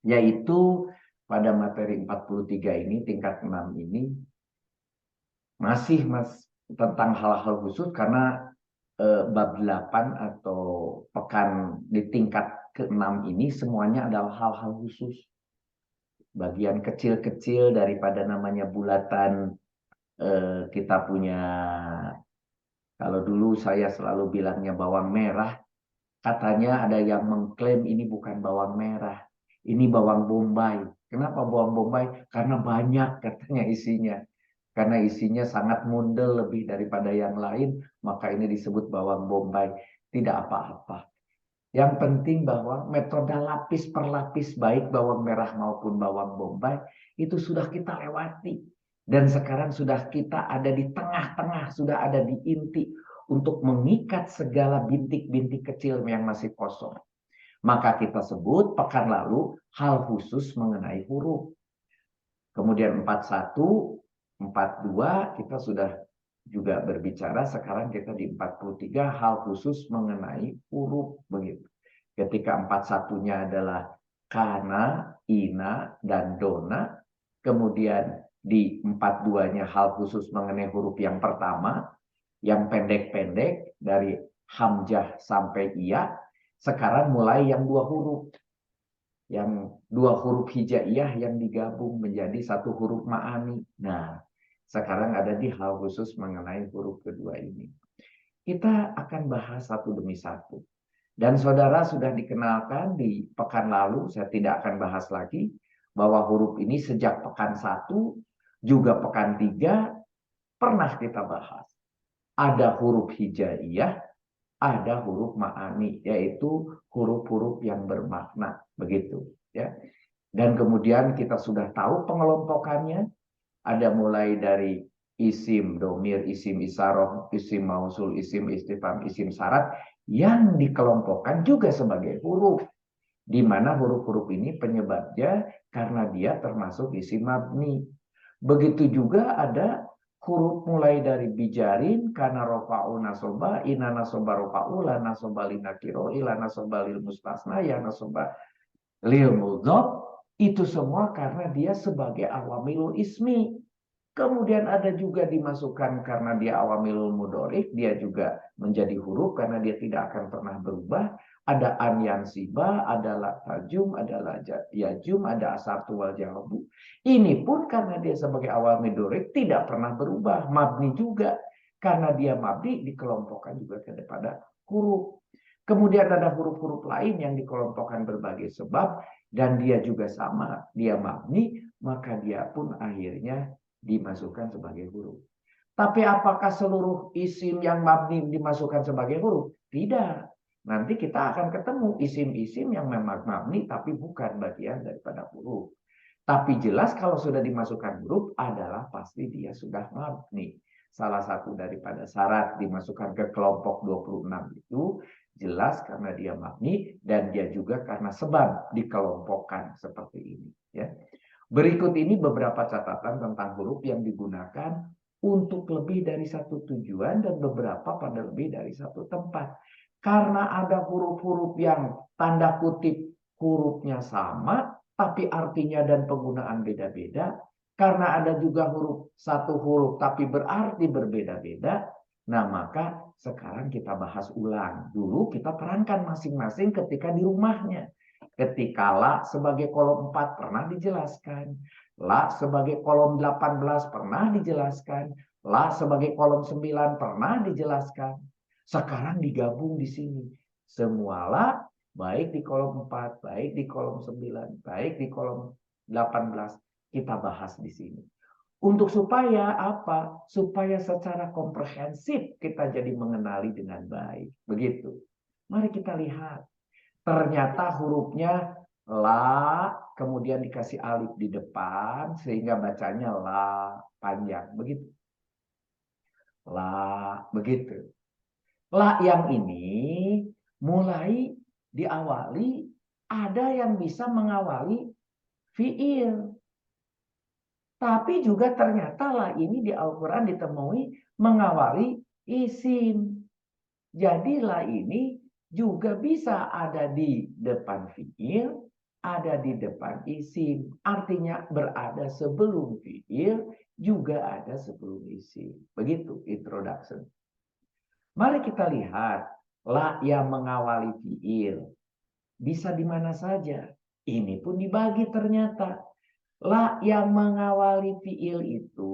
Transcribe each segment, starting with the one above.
Yaitu pada materi 43 ini, tingkat 6 ini, masih tentang hal-hal khusus karena bab 8 atau pekan di tingkat ke-6 ini semuanya adalah hal-hal khusus. Bagian kecil-kecil daripada namanya bulatan, kita punya, kalau dulu saya selalu bilangnya bawang merah, katanya ada yang mengklaim ini bukan bawang merah, ini bawang bombay. Kenapa bawang bombay? Karena banyak katanya isinya. Karena isinya sangat mundel lebih daripada yang lain, maka ini disebut bawang bombay. Tidak apa-apa. Yang penting bahwa metode lapis per lapis, baik bawang merah maupun bawang bombay, itu sudah kita lewati. Dan sekarang sudah kita ada di tengah-tengah, sudah ada di inti untuk mengikat segala bintik-bintik kecil yang masih kosong. Maka kita sebut pekan lalu hal khusus mengenai huruf. Kemudian 41, 42 kita sudah juga berbicara, sekarang kita di 43 hal khusus mengenai huruf begitu. Ketika 41-nya adalah kana, ina, dan dona. Kemudian di 42-nya hal khusus mengenai huruf yang pertama, yang pendek-pendek dari hamzah sampai iya. Sekarang mulai yang dua huruf. Yang dua huruf hijaiyah yang digabung menjadi satu huruf ma'ani. Nah, sekarang ada di hal khusus mengenai huruf kedua ini. Kita akan bahas satu demi satu. Dan saudara sudah dikenalkan di pekan lalu, saya tidak akan bahas lagi, bahwa huruf ini sejak pekan 1, juga pekan 3, pernah kita bahas. Ada huruf hijaiyah, ada huruf ma'ani, yaitu huruf-huruf yang bermakna. Begitu. Ya. Dan kemudian kita sudah tahu pengelompokannya, ada mulai dari isim domir, isim isaroh, isim mausul, isim istifham, isim syarat yang dikelompokkan juga sebagai huruf. Di mana huruf-huruf ini penyebabnya karena dia termasuk isim mabni. Begitu juga ada huruf mulai dari bijarin, kana rofa'u nasoba, ina nasoba rofa'u, la nasoba linakiro, ila nasoba lil mustasna, ya nasoba lil mudhof. Itu semua karena dia sebagai awamilul ismi. Kemudian ada juga dimasukkan karena dia awamilul mudhorik, dia juga menjadi huruf karena dia tidak akan pernah berubah. Ada an yansiba, ada la tajum, ada la yajum, ada asartu wal jawabu. Ini pun karena dia sebagai awamil mudhorik tidak pernah berubah. Mabni juga karena dia mabni dikelompokkan juga kepada huruf. Kemudian ada huruf-huruf lain yang dikelompokkan berbagai sebab dan dia juga sama, dia mabni, maka dia pun akhirnya dimasukkan sebagai huruf. Tapi apakah seluruh isim yang mabni dimasukkan sebagai huruf? Tidak. Nanti kita akan ketemu isim-isim yang memang mabni tapi bukan bagian daripada huruf. Tapi jelas kalau sudah dimasukkan huruf adalah pasti dia sudah mabni. Salah satu daripada syarat dimasukkan ke kelompok 26 itu jelas karena dia mabni dan dia juga karena sebab dikelompokkan seperti ini. Ya. Berikut ini beberapa catatan tentang huruf yang digunakan untuk lebih dari satu tujuan dan beberapa pada lebih dari satu tempat. Karena ada huruf-huruf yang tanda kutip hurufnya sama, tapi artinya dan penggunaan beda-beda. Karena ada juga satu huruf tapi berarti berbeda-beda. Nah, maka sekarang kita bahas ulang. Dulu kita terangkan masing-masing ketika di rumahnya. Ketika la sebagai kolom 4 pernah dijelaskan. La sebagai kolom 18 pernah dijelaskan. La sebagai kolom 9 pernah dijelaskan. Sekarang digabung di sini. Semua la baik di kolom 4, baik di kolom 9, baik di kolom 18 kita bahas di sini. Untuk supaya apa? Supaya secara komprehensif kita jadi mengenali dengan baik. Begitu. Mari kita lihat. Ternyata hurufnya la, kemudian dikasih alif di depan, sehingga bacanya la panjang. Begitu. La, begitu. La yang ini mulai diawali, ada yang bisa mengawali fiil. Tapi juga ternyata la ini di Al-Quran ditemui mengawali isim. Jadi la ini juga bisa ada di depan fiil ada di depan isim. Artinya berada sebelum fiil, juga ada sebelum isim. Begitu introduction. Mari kita lihat la yang mengawali fiil. Bisa di mana saja. Ini pun dibagi ternyata. La yang mengawali fiil itu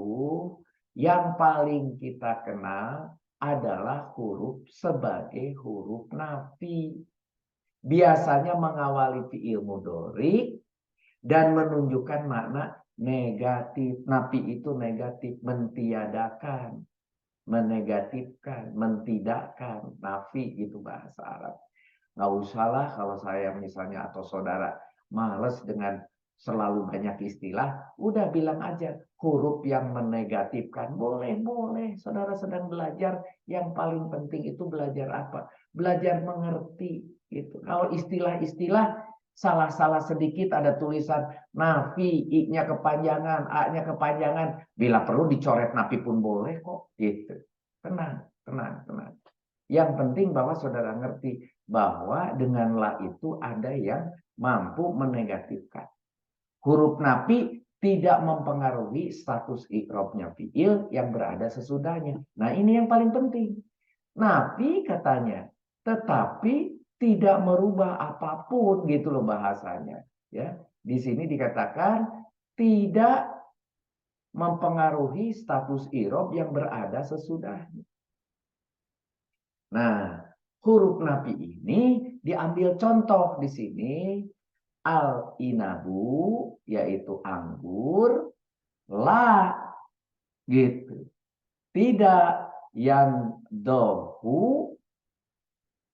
yang paling kita kenal adalah huruf sebagai huruf nafi. Biasanya mengawali fiil mudhari dan menunjukkan makna negatif. Nafi itu negatif, mentiadakan, menegatifkan, mentidakkan. Nafi itu bahasa Arab. Nggak usahlah kalau saya misalnya atau saudara males dengan selalu banyak istilah, udah bilang aja huruf yang menegatifkan. Boleh, saudara sedang belajar, yang paling penting itu belajar apa? Belajar mengerti. Gitu. Kalau istilah-istilah salah-salah sedikit ada tulisan nafi, i-nya kepanjangan, a-nya kepanjangan. Bila perlu dicoret nafi pun boleh kok. Gitu. Tenang. Yang penting bahwa saudara ngerti bahwa dengan la itu ada yang mampu menegatifkan. Huruf nafi tidak mempengaruhi status i'rabnya fiil yang berada sesudahnya. Nah, ini yang paling penting. Nafi katanya, tetapi tidak merubah apapun gitu loh bahasanya. Ya, di sini dikatakan tidak mempengaruhi status i'rab yang berada sesudahnya. Nah, huruf nafi ini diambil contoh di sini. Al-inabu, yaitu anggur. La, gitu. Tidak yang dohu,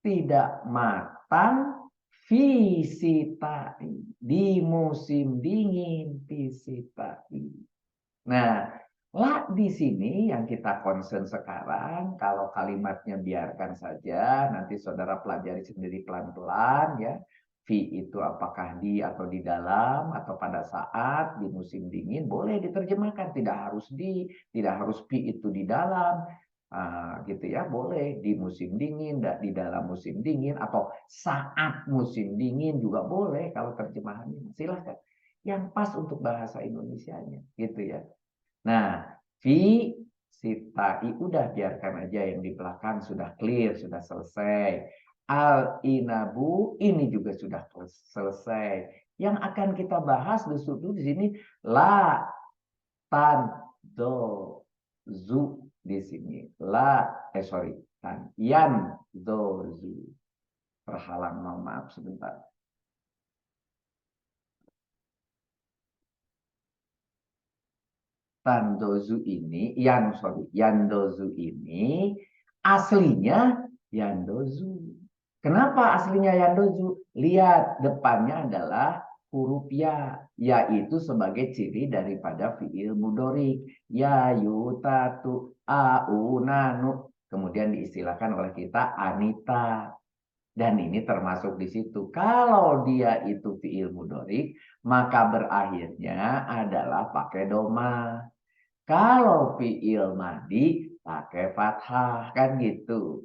tidak matang, visitai. Di musim dingin, visitai. Nah, la di sini yang kita concern sekarang, kalau kalimatnya biarkan saja, nanti saudara pelajari sendiri pelan-pelan ya. Fi itu apakah di atau di dalam atau pada saat di musim dingin boleh diterjemahkan, tidak harus di, tidak harus pi itu di dalam. Gitu ya, boleh di musim dingin, di dalam musim dingin atau saat musim dingin juga boleh kalau terjemahannya. Silahkan yang pas untuk bahasa Indonesianya gitu ya. Nah, fi sitai udah biarkan aja yang di belakang sudah clear, sudah selesai. Al inabu ini juga sudah selesai. Yang akan kita bahas dulu di sini la tan do zu di sini. Tan yan do zu. Terhalang, mohon maaf sebentar. Yandozu ini, Yandozu ini aslinya Yandozu. Kenapa aslinya Yandozu? Lihat depannya adalah huruf ya, yaitu sebagai ciri daripada fiil mudhari. Ya, yutatu, au, nanu. Kemudian diistilahkan oleh kita Anita. Dan ini termasuk di situ. Kalau dia itu fiil mudhari, maka berakhirnya adalah pakai doma. Kalau fiil madi pakai fathah kan gitu.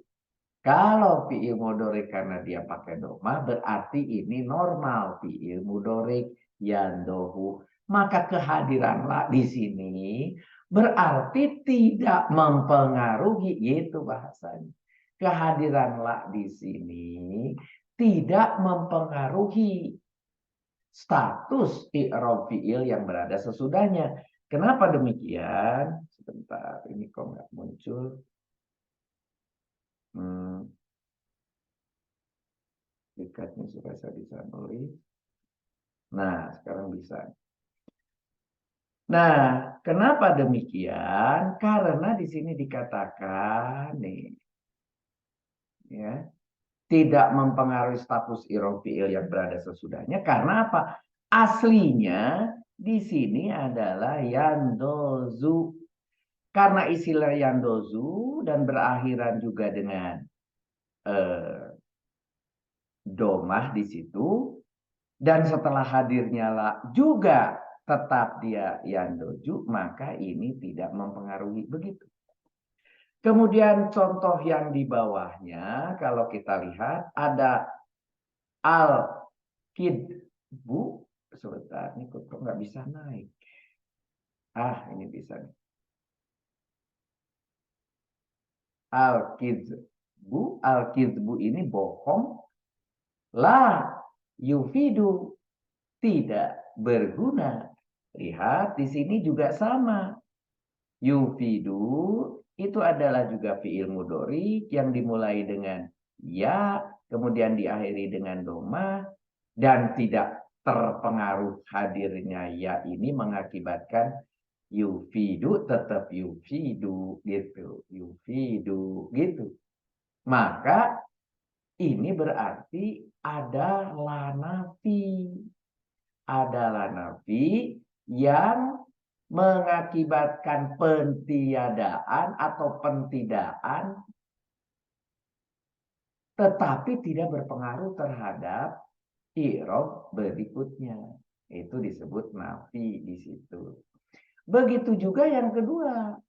Kalau fiil mudhari karena dia pakai doma berarti ini normal fiil mudhari yandohu. Maka kehadiran la di sini berarti tidak mempengaruhi itu bahasanya. Kehadiran la di sini tidak mempengaruhi status i'rab fiil yang berada sesudahnya. Kenapa demikian? Sebentar, ini kok nggak muncul. Dekatnya supaya saya bisa nulis. Nah, sekarang bisa. Nah, kenapa demikian? Karena di sini dikatakan nih, ya, tidak mempengaruhi status i'rab fiil yang berada sesudahnya. Karena apa? Aslinya di sini adalah yandozu. Karena istilah yandozu dan berakhiran juga dengan domah di situ, dan setelah hadirnya la juga tetap dia yandoju, maka ini tidak mempengaruhi begitu. Kemudian contoh yang di bawahnya kalau kita lihat ada al-kid. Bu, sebentar, ini kok nggak bisa naik. Ini bisa nih. Al-kizbu ini bohong. La yufidu, tidak berguna. Lihat di sini juga sama. Yufidu itu adalah juga fiil mudhari yang dimulai dengan ya, kemudian diakhiri dengan doma, dan tidak terpengaruh hadirnya ya ini mengakibatkan yufidu tetap yufidu gitu, yufidu gitu. Maka ini berarti ada lanafi, ada lanafi yang mengakibatkan pentiadaan atau pentidaan, tetapi tidak berpengaruh terhadap i'rab berikutnya. Itu disebut nafi di situ. Begitu juga yang kedua,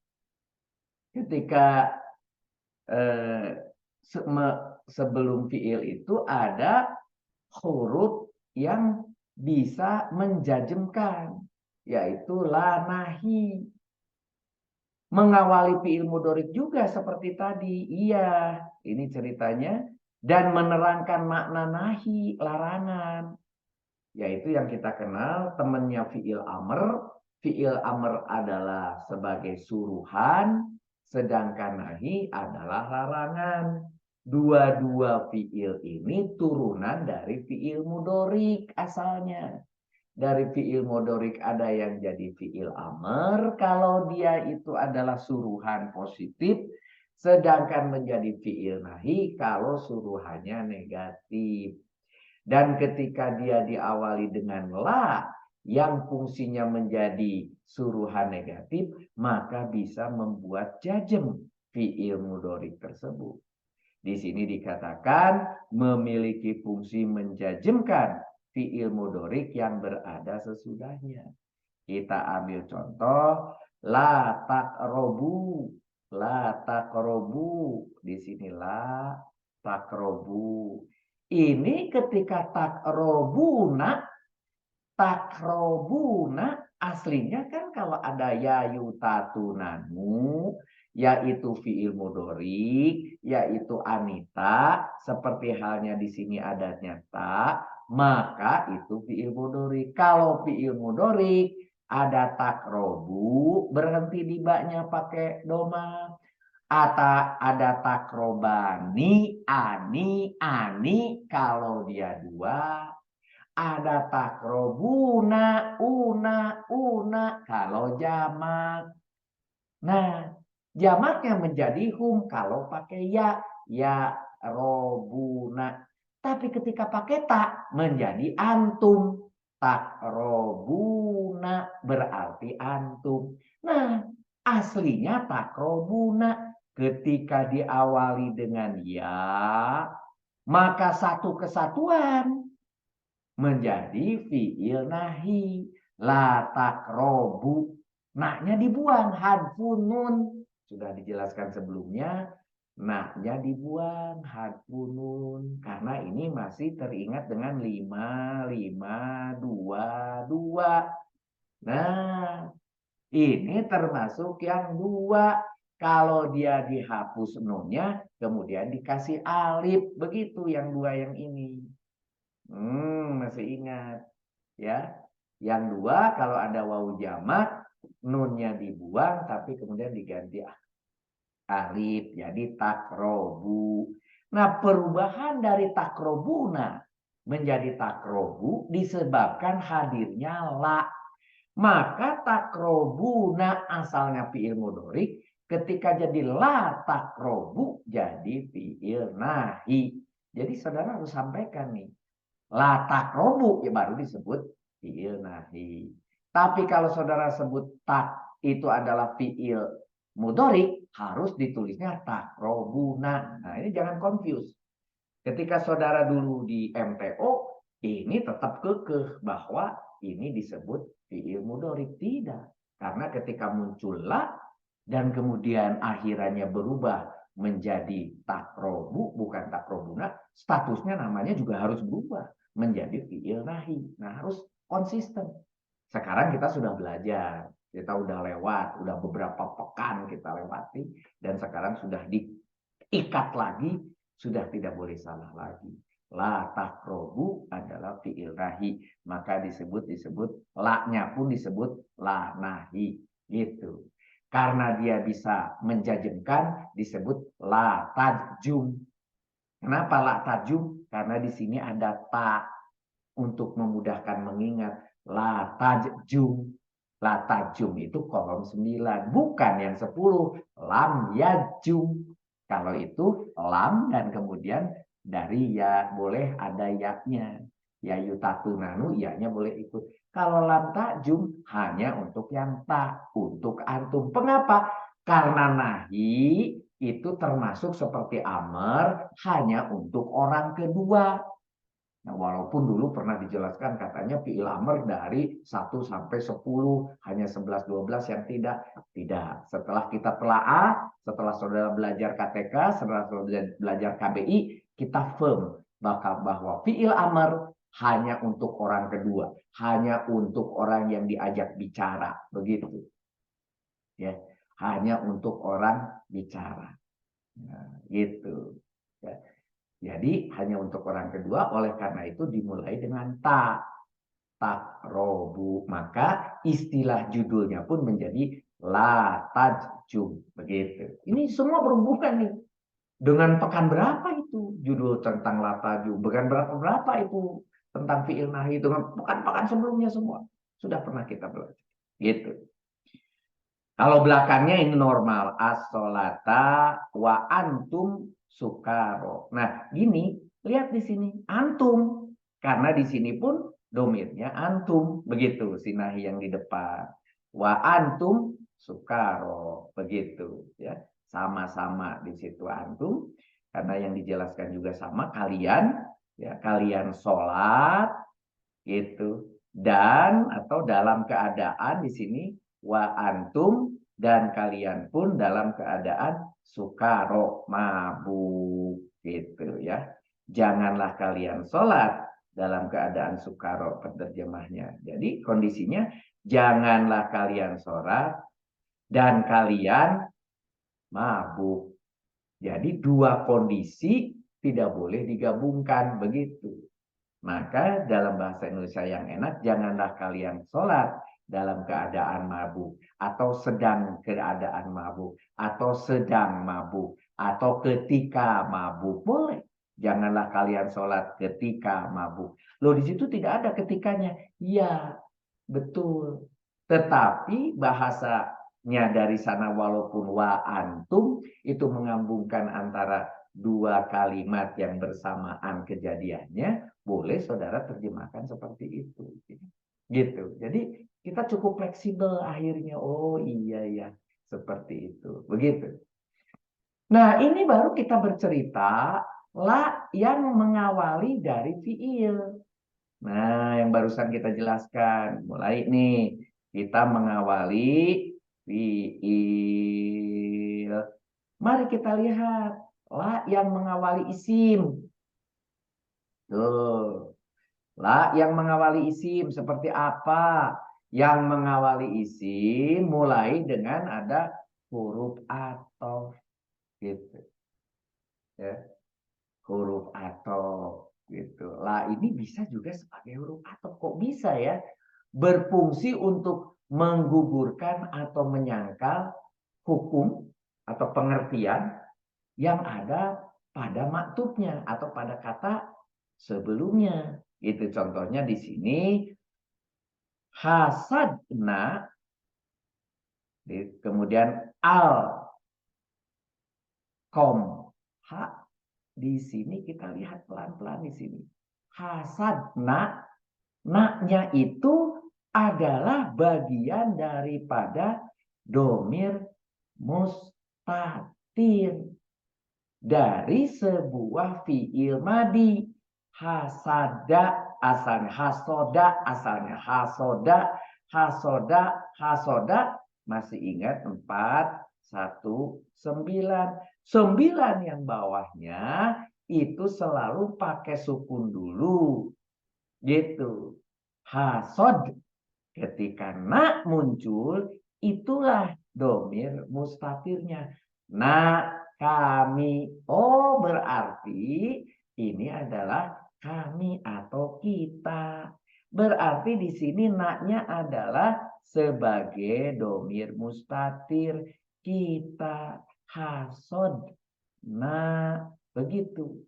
ketika sebelum fiil itu ada huruf yang bisa menjajemkan, yaitu la nahi. Mengawali fiil mudhari juga seperti tadi. Iya, ini ceritanya. Dan menerangkan makna nahi, larangan. Yaitu yang kita kenal temannya fiil amr. Fiil amr adalah sebagai suruhan, sedangkan nahi adalah larangan. Dua-dua fiil ini turunan dari fiil mudhari asalnya. Dari fiil modorik ada yang jadi fiil amr kalau dia itu adalah suruhan positif, sedangkan menjadi fiil nahi kalau suruhannya negatif. Dan ketika dia diawali dengan la yang fungsinya menjadi suruhan negatif, maka bisa membuat jazm fiil modorik tersebut. Di sini dikatakan memiliki fungsi menjajemkan fiil mudhorik yang berada sesudahnya. Kita ambil contoh la taqrobu, la taqrobu. Di sini la taqrobu. Ini ketika takrobuna aslinya kan kalau ada yayu tatunanu, yaitu fiil mudhari, yaitu anita, seperti halnya di sini adatnya ta, maka itu fiil mudhari. Kalau fiil mudhari ada takrobu, berhenti di baknya pakai doma. Atau ada takrobani, ani, kalau dia dua. Ada takrobuna, una, kalau jamak. Nah, jamaknya menjadi hum kalau pakai ya robuna. Tapi ketika pakai tak menjadi antum. Takrobuna berarti antum. Nah, aslinya takrobuna ketika diawali dengan ya, maka satu kesatuan menjadi fiil nahi. La takrobu, naknya dibuang, hadfun nun, sudah dijelaskan sebelumnya, naknya dibuang, hadfun nun, karena ini masih teringat dengan 5, 5, 2, 2. Nah, ini termasuk yang dua. Kalau dia dihapus nunnya, kemudian dikasih alif, begitu yang dua yang ini. Masih ingat ya? Yang dua kalau ada wawu jamak, nunnya dibuang tapi kemudian diganti alif jadi takrobu. Nah, perubahan dari takrobuna menjadi takrobu disebabkan hadirnya la. Maka takrobuna asalnya fiil mudhari, ketika jadi la takrobu jadi fiil nahi. Jadi saudara harus sampaikan nih, la takrobu ya baru disebut fiil nahi. Tapi kalau saudara sebut tak itu adalah fiil mudhari, harus ditulisnya takrobuna. Nah, ini jangan confuse. Ketika saudara dulu di MTO, ini tetap kekeh bahwa ini disebut fiil mudhari. Tidak. Karena ketika muncul la dan kemudian akhirannya berubah menjadi takrobu, bukan takrobuna, statusnya namanya juga harus berubah. menjadi fi'il nahi. Nah, harus konsisten. Sekarang kita sudah belajar, kita udah lewat, udah beberapa pekan kita lewati, dan sekarang sudah diikat lagi, sudah tidak boleh salah lagi. La taqrobu adalah fi'il nahi, maka disebut la-nya pun disebut la nahi, gitu. Karena dia bisa menjajemkan, disebut la tajum. Kenapa la tajum? Karena di sini ada ta untuk memudahkan mengingat. La tajum. La tajum itu kolom 9, bukan yang 10. Lam yajum. Kalau itu lam dan kemudian dari ya boleh ada ya-nya. Ya yutatunanu, ya-nya boleh ikut. Kalau lam tajum hanya untuk yang tak, untuk antum. Mengapa? Karena nahi itu termasuk seperti amr hanya untuk orang kedua. Nah, walaupun dulu pernah dijelaskan katanya fi'il amr dari 1 sampai 10, hanya 11 12 yang tidak. Tidak. Setelah kita telaah, setelah saudara belajar KTK, setelah saudara belajar KBI, kita firm bahwa fi'il amr hanya untuk orang kedua, hanya untuk orang yang diajak bicara, begitu. Ya, hanya untuk orang bicara. Nah, gitu. Ya. Jadi hanya untuk orang kedua, oleh karena itu dimulai dengan takrobu. Maka istilah judulnya pun menjadi la tajum. Begitu. Ini semua berhubungan nih. Dengan pekan berapa itu judul tentang la tajum. Pekan berapa itu tentang fi'il nahi. Dengan pekan-pekan sebelumnya semua. Sudah pernah kita belajar. Gitu. Kalau belakangnya ini normal. As-sholata wa antum sukaro. Nah, gini, lihat di sini antum. Karena di sini pun domirnya antum, begitu sinahi yang di depan. Wa antum sukaro, begitu ya. Sama-sama di situ antum karena yang dijelaskan juga sama kalian ya, kalian sholat gitu dan atau dalam keadaan di sini wa antum dan kalian pun dalam keadaan sukaro mabuk gitu ya. Janganlah kalian sholat dalam keadaan sukaro, penerjemahnya. Jadi kondisinya janganlah kalian sholat dan kalian mabuk. Jadi dua kondisi tidak boleh digabungkan begitu. Maka dalam bahasa Indonesia yang enak, janganlah kalian sholat dalam keadaan mabuk, atau sedang keadaan mabuk, atau sedang mabuk, atau ketika mabuk. Boleh. Janganlah kalian sholat ketika mabuk. Loh, di situ tidak ada ketikanya. Iya, betul. Tetapi bahasanya dari sana walaupun wa antum itu mengambungkan antara dua kalimat yang bersamaan kejadiannya, boleh saudara terjemahkan seperti itu. Gitu. Jadi kita cukup fleksibel akhirnya. Oh iya ya, seperti itu. Begitu. Nah, ini baru kita bercerita la yang mengawali dari fiil. Nah, yang barusan kita jelaskan. Mulai nih, kita mengawali fiil. Mari kita lihat la yang mengawali isim. Tuh. La yang mengawali isim seperti apa? Yang mengawali isim mulai dengan ada huruf atau gitu. Ya. Huruf atau gitu. La ini bisa juga sebagai huruf atau. Kok bisa ya? Berfungsi untuk menggugurkan atau menyangkal hukum atau pengertian yang ada pada maktubnya atau pada kata sebelumnya. Itu contohnya di sini hasadna, kemudian al kom ha. Di sini kita lihat pelan-pelan di sini. Hasadna, naknya itu adalah bagian daripada domir mustatir dari sebuah fiil madi. Hasada asalnya hasoda, asalnya hasoda, hasoda, hasoda. Masih ingat 4, 1, 9. 9 yang bawahnya itu selalu pakai sukun dulu. Gitu. Hasod. Ketika na muncul, itulah domir mustatirnya. Na, kami. Oh, berarti ini adalah kami atau kita. Berarti di sini naknya adalah sebagai domir mustatir. Kita, hasod. Nah, begitu.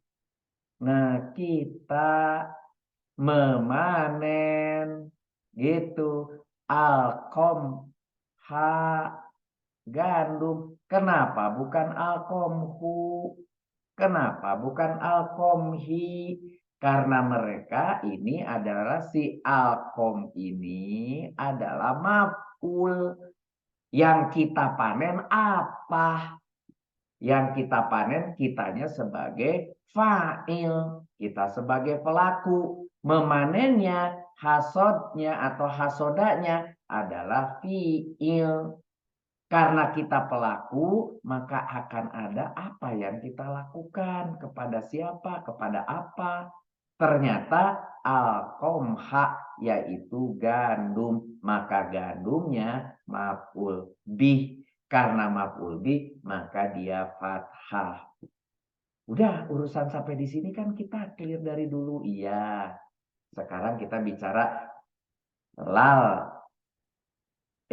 Nah, kita memanen gitu. Alkom ha gandum. Kenapa bukan alkomhu? Kenapa bukan alkomhi? Karena mereka ini adalah si alkom ini adalah maf'ul. Yang kita panen apa? Yang kita panen kitanya sebagai fa'il. Kita sebagai pelaku. Memanennya, hasodnya atau hasodanya adalah fi'il. Karena kita pelaku, maka akan ada apa yang kita lakukan. Kepada siapa? Kepada apa? Ternyata alkomha, yaitu gandum. Maka gandumnya maf'ul bih. Karena maf'ul bih, maka dia fathah. Udah, urusan sampai di sini kan kita clear dari dulu. Iya. Sekarang kita bicara lal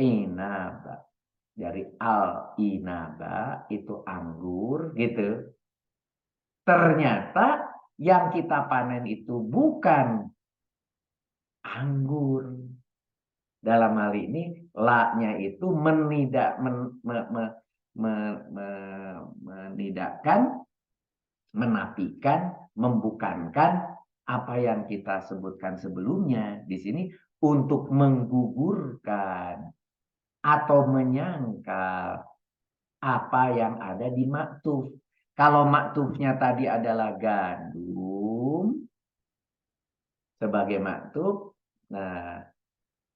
inaba. Dari al inaba itu anggur gitu. Ternyata yang kita panen itu bukan anggur. Dalam hal ini la-nya itu menidakkan, menafikan, membukankan apa yang kita sebutkan sebelumnya di sini untuk menggugurkan atau menyangkal apa yang ada di maktuf. Kalau maktufnya tadi adalah gandum sebagai maktuf, nah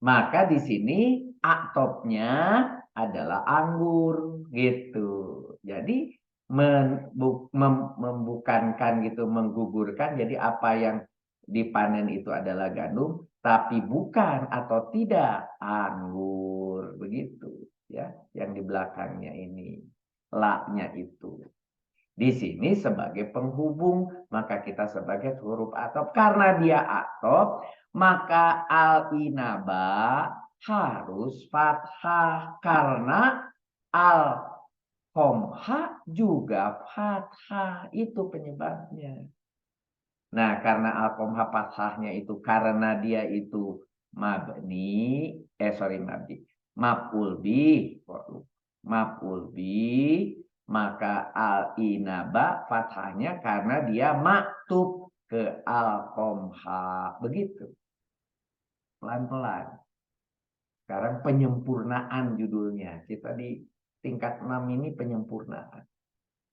maka di sini aktopnya adalah anggur gitu. Jadi membukankan gitu, menggugurkan. Jadi apa yang dipanen itu adalah gandum, tapi bukan atau tidak anggur, begitu ya. Yang di belakangnya ini la-nya itu. Di sini sebagai penghubung, maka kita sebagai huruf atop. Karena dia atop, maka al-inaba harus fathah. Karena al-komha juga fathah. Itu penyebabnya. Nah, karena al-komha fathahnya itu karena dia itu mabni, maf'ul bih. Maf'ul bih, maka al-inaba fathahnya karena dia maktub ke al-komha. Begitu. Pelan-pelan. Sekarang penyempurnaan judulnya. Kita di tingkat 6 ini penyempurnaan.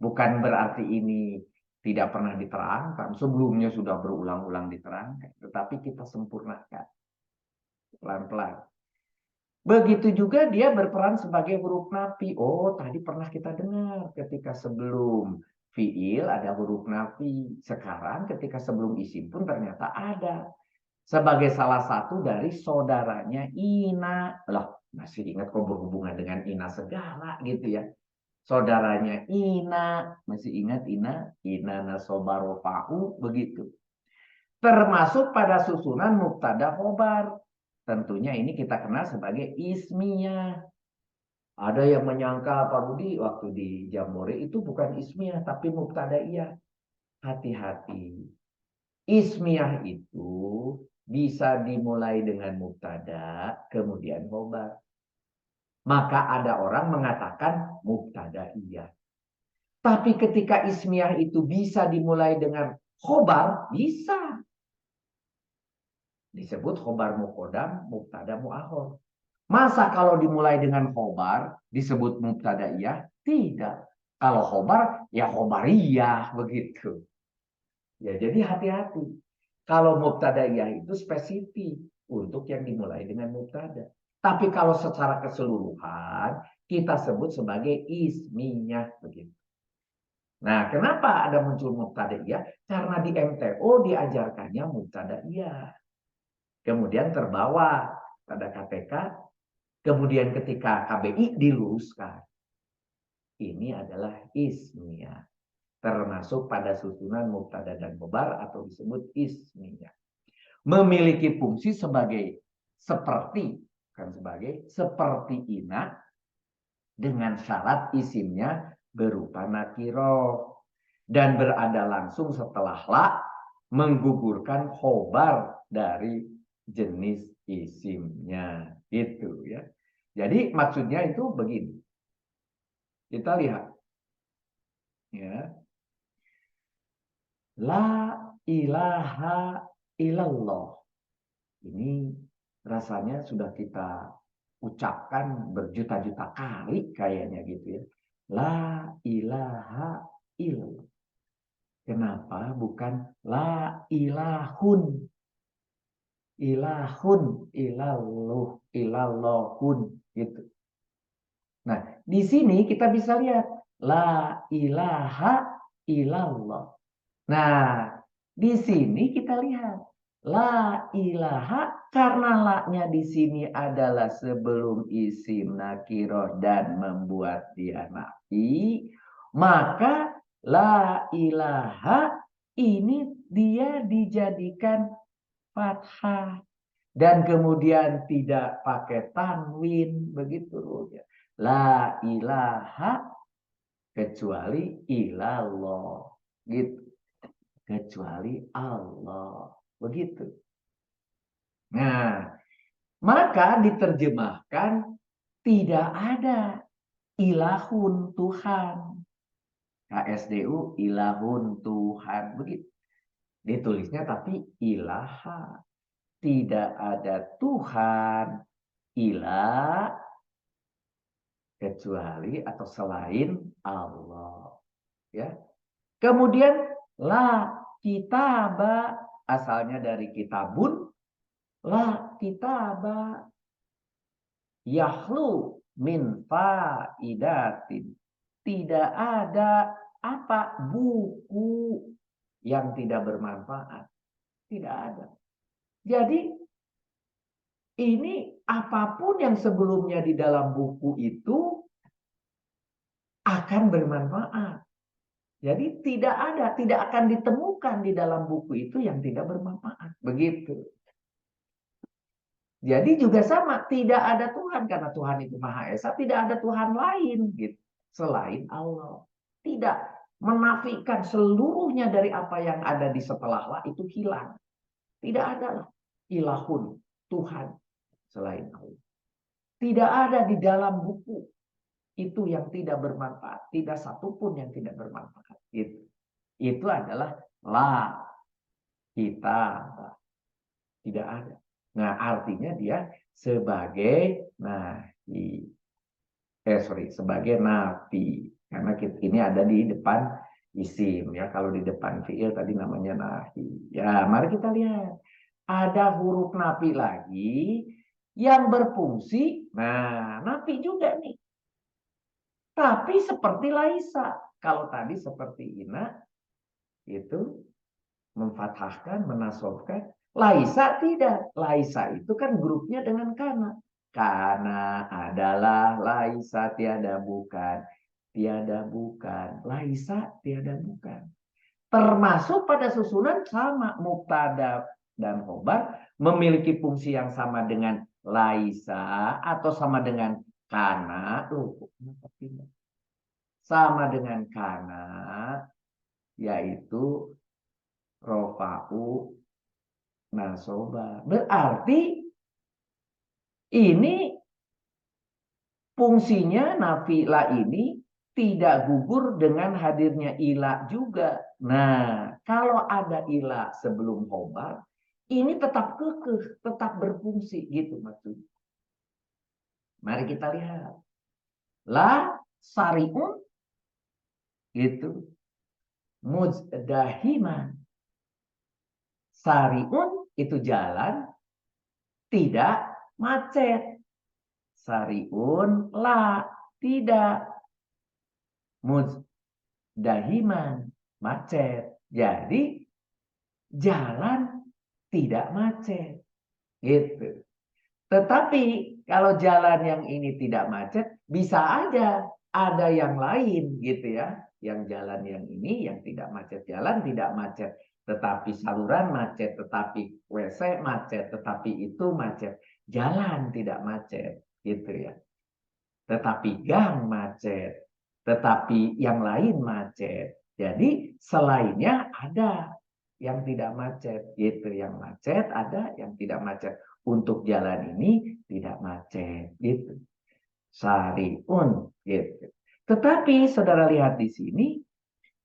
Bukan berarti ini tidak pernah diterangkan. Sebelumnya sudah berulang-ulang diterangkan. Tetapi kita sempurnakan. Pelan-pelan. Begitu juga dia berperan sebagai huruf nafi. Oh, tadi pernah kita dengar ketika sebelum fiil ada huruf nafi. Sekarang ketika sebelum isim pun ternyata ada. Sebagai salah satu dari saudaranya Ina. Lah, masih ingat kok berhubungan dengan Ina segala gitu ya. Saudaranya Ina. Masih ingat Ina? Ina nasobarofa'u, begitu. Termasuk pada susunan mubtada khobar. Tentunya ini kita kenal sebagai ismiyah. Ada yang menyangka Pak Budi waktu di Jambore itu bukan ismiyah tapi mubtadaiyah. Hati-hati. Ismiyah itu bisa dimulai dengan mubtada kemudian khobar. Maka ada orang mengatakan mubtadaiyah. Tapi ketika ismiyah itu bisa dimulai dengan khobar, bisa. Disebut khobar muqaddam, mubtada muakhir. Masa kalau dimulai dengan khobar disebut mubtadaiyah? Tidak. Kalau khobar ya khobariyah begitu. Ya jadi hati-hati. Kalau mubtadaiyah itu spesifik untuk yang dimulai dengan mubtada. Tapi kalau secara keseluruhan kita sebut sebagai ismiyah begitu. Nah, kenapa ada muncul mubtadaiyah? Karena di MTO diajarkannya mubtadaiyah. kemudian terbawa pada KTK, kemudian ketika KBI diluruskan. Ini adalah ismiyah, termasuk pada susunan mubtada dan khobar atau disebut ismiyah. Memiliki fungsi sebagai seperti, kan seperti ina, dengan syarat isimnya berupa nakiroh dan berada langsung setelah la, menggugurkan khobar dari jenis isimnya, gitu ya. Jadi maksudnya itu begini. Kita lihat ya. La ilaha illallah. Ini rasanya sudah kita ucapkan berjuta-juta kali kayaknya gitu ya. La ilaha illallah. Kenapa bukan la ilahun? Ilahun, ilalluh, ilallahun gitu. Nah, di sini kita bisa lihat la ilaha illallah. Nah, di sini kita lihat la ilaha, karena la-nya di sini adalah sebelum isim nakiroh dan membuat dia nafi, maka la ilaha ini dia dijadikan fathah dan kemudian tidak pakai tanwin, begitu ya. La ilaha kecuali ilallah, gitu. Kecuali Allah, begitu. Nah, maka diterjemahkan tidak ada ilahun Tuhan. KSDU ilahun Tuhan, begitu. Ditulisnya tapi ilaha. Tidak ada Tuhan ilah kecuali atau selain Allah. Ya. Kemudian la kitaba asalnya dari kitabun, la kitaba yahlu min faidatin. Tidak ada apa buku yang tidak bermanfaat. Tidak ada. Jadi ini apapun yang sebelumnya di dalam buku itu akan bermanfaat. Jadi tidak akan ditemukan di dalam buku itu yang tidak bermanfaat. Begitu. Jadi juga sama, tidak ada Tuhan karena Tuhan itu Maha Esa, tidak ada Tuhan lain gitu selain Allah. Tidak menafikan seluruhnya dari apa yang ada di setelah la itu hilang. Tidak ada lah ilahun Tuhan selain Allah. Tidak ada di dalam buku itu yang tidak bermanfaat, tidak satupun yang tidak bermanfaat. Itu adalah la kita tidak ada. Nah, artinya dia sebagai nafi. Sebagai nafi. Karena ini ada di depan isim ya. Kalau di depan fiil tadi namanya nafi. Ya, mari kita lihat. Ada huruf nafi lagi yang berfungsi. Nah, nafi juga nih. Tapi seperti laisa. Kalau tadi seperti ina itu memfathahkan, menasobkan. Laisa tidak. Laisa itu kan grupnya dengan kana. Kana adalah laisa tiada bukan. Tiada bukan. Laisa tiada bukan. Termasuk pada susunan sama. Mubtada dan khobar memiliki fungsi yang sama dengan laisa atau sama dengan kana. Sama dengan kana, yaitu rofa'u nasoba. Berarti ini fungsinya nafila ini tidak gugur dengan hadirnya ila juga. Nah, kalau ada ila sebelum khobar, ini tetap kekeh, tetap berfungsi gitu maksudnya. Mari kita lihat. La sari'un itu muzdahiman. Sari'un itu jalan, tidak macet. Sari'un la, tidak. Muzdahiman, macet. Jadi jalan tidak macet. Gitu. Tetapi kalau jalan yang ini tidak macet, bisa aja ada yang lain gitu ya. Yang jalan yang ini yang tidak macet, jalan tidak macet, tetapi saluran macet, tetapi WC macet, tetapi itu macet. Jalan tidak macet gitu ya. Tetapi gang macet, tetapi yang lain macet. Jadi selainnya ada yang tidak macet gitu, yang macet ada, yang tidak macet. Untuk jalan ini tidak macet gitu. Sariun gitu. Tetapi saudara lihat di sini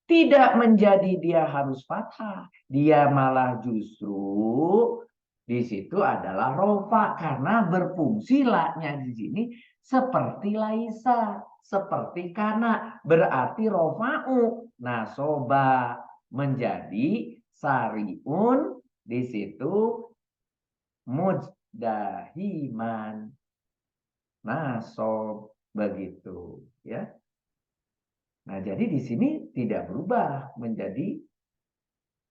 tidak menjadi dia harus fathah. Dia malah justru di situ adalah rofa karena berfungsi la-nya di sini seperti laisa, seperti kana, berarti rofa'u. Nah, soba menjadi sariun di situ mujdahiman. Nasob begitu ya. Nah, jadi di sini tidak berubah menjadi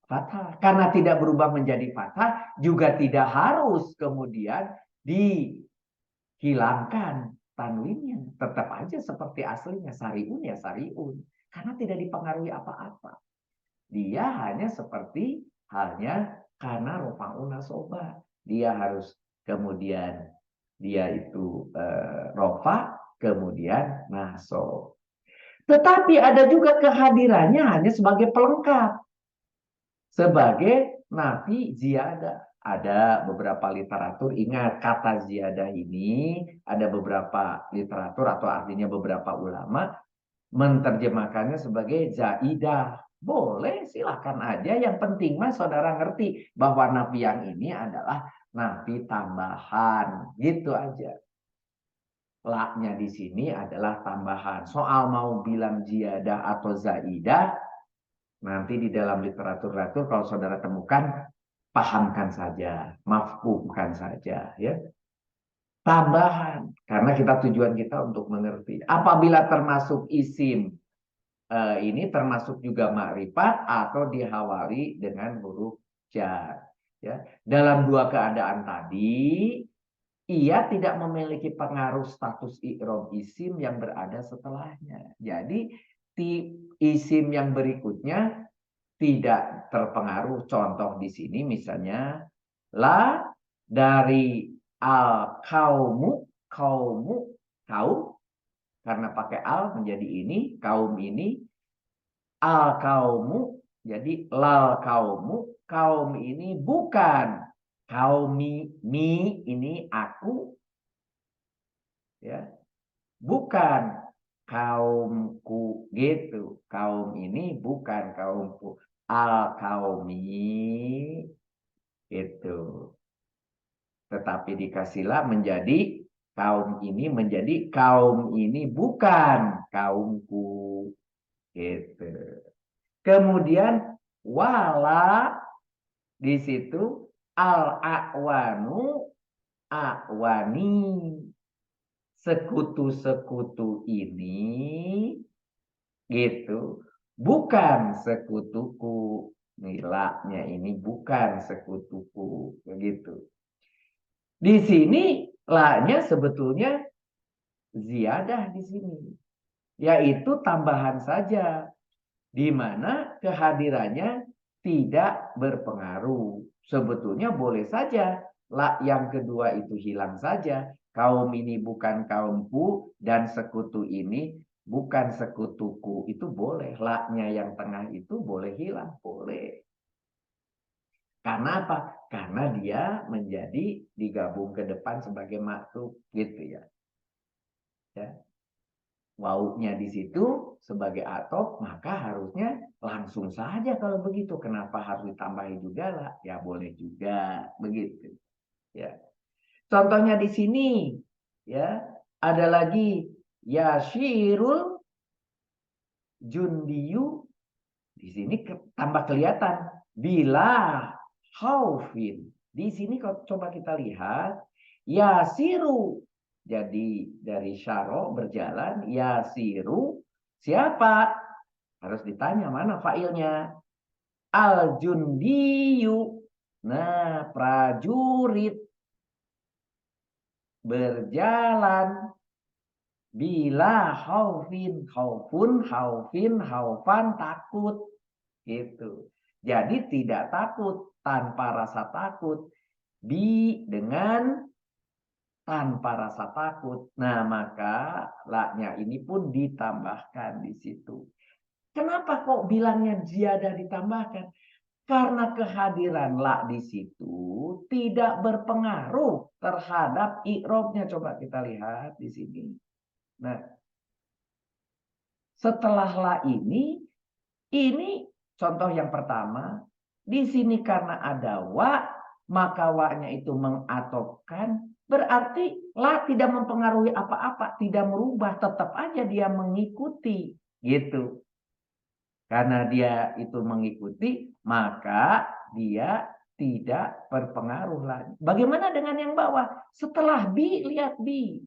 fathah. Karena tidak berubah menjadi fathah, juga tidak harus kemudian dihilangkan tanwinnya. Tetap aja seperti aslinya, sariun ya sariun. Karena tidak dipengaruhi apa-apa. Dia hanya seperti halnya karena rofa'un nasoba. Dia harus kemudian dia itu rofa, kemudian nasob. Tetapi ada juga kehadirannya hanya sebagai pelengkap. Sebagai nafi ziyadah. Ada beberapa literatur, ingat kata ziyadah ini, ada beberapa literatur atau artinya beberapa ulama menerjemahkannya sebagai zaidah. Boleh, silakan aja. Yang penting mah saudara ngerti bahwa nafi yang ini adalah nafi tambahan. Gitu aja. La-nya di sini adalah tambahan. Soal mau bilang ziyadah atau zaidah, nanti di dalam literatur-literatur kalau saudara temukan, pahamkan saja, mafhumkan saja, ya. Tambahan, karena tujuan kita untuk mengerti. Apabila termasuk isim, ini termasuk juga makrifat atau dihawali dengan huruf jar. Ya. Dalam dua keadaan tadi, ia tidak memiliki pengaruh status i'rab isim yang berada setelahnya. Jadi isim yang berikutnya tidak terpengaruh. Contoh di sini misalnya la dari al kaumu, kaumu kaum, karena pakai al menjadi ini kaum ini, al kaumu jadi lal kaumu, kaum ini bukan kaumi, mi ini aku ya, bukan kaumku gitu. Kaum ini bukan kaumku. Al kaumi itu. Tetapi dikasihlah menjadi kaum ini menjadi kaum ini bukan kaumku gitu. Kemudian wala di situ al awanu awani, sekutu-sekutu ini gitu bukan sekutuku. Nilainya ini bukan sekutuku begitu. Di sini la-nya sebetulnya ziyadah di sini, yaitu tambahan saja, di mana kehadirannya tidak berpengaruh. Sebetulnya boleh saja la yang kedua itu hilang saja. Kaum ini bukan kaumku dan sekutu ini bukan sekutuku. Itu boleh. La-nya yang tengah itu boleh hilang. Boleh. Karena apa? Karena dia menjadi digabung ke depan sebagai maktub gitu ya. Ya. Waunya di situ sebagai atop, maka harusnya langsung saja kalau begitu. Kenapa harus ditambahi juga lah? Ya boleh juga begitu. Ya. Contohnya di sini ya, ada lagi Yashirul Jundiyu. Di sini tambah kelihatan bila khaufin. Di sini kalau coba kita lihat yasiru. Jadi dari syaro berjalan yasiru siapa? Harus ditanya mana failnya? Al jundiyu. Nah, prajurit berjalan. Bila khaufin, khaufun, khaufin, khaufan, takut. Gitu. Jadi tidak takut tanpa rasa takut. Bi dengan tanpa rasa takut. Nah, maka la-nya ini pun ditambahkan di situ. Kenapa kok bilangnya ziyadah ditambahkan? Karena kehadiran la di situ tidak berpengaruh terhadap i'rabnya. Coba kita lihat di sini. Nah, setelah la ini contoh yang pertama. Di sini karena ada wa, maka wa-nya itu mengatofkan. Berarti la tidak mempengaruhi apa-apa, tidak merubah, tetap aja dia mengikuti. Gitu. Karena dia itu mengikuti, maka dia tidak berpengaruh lagi. Bagaimana dengan yang bawah? Setelah bi, lihat bi.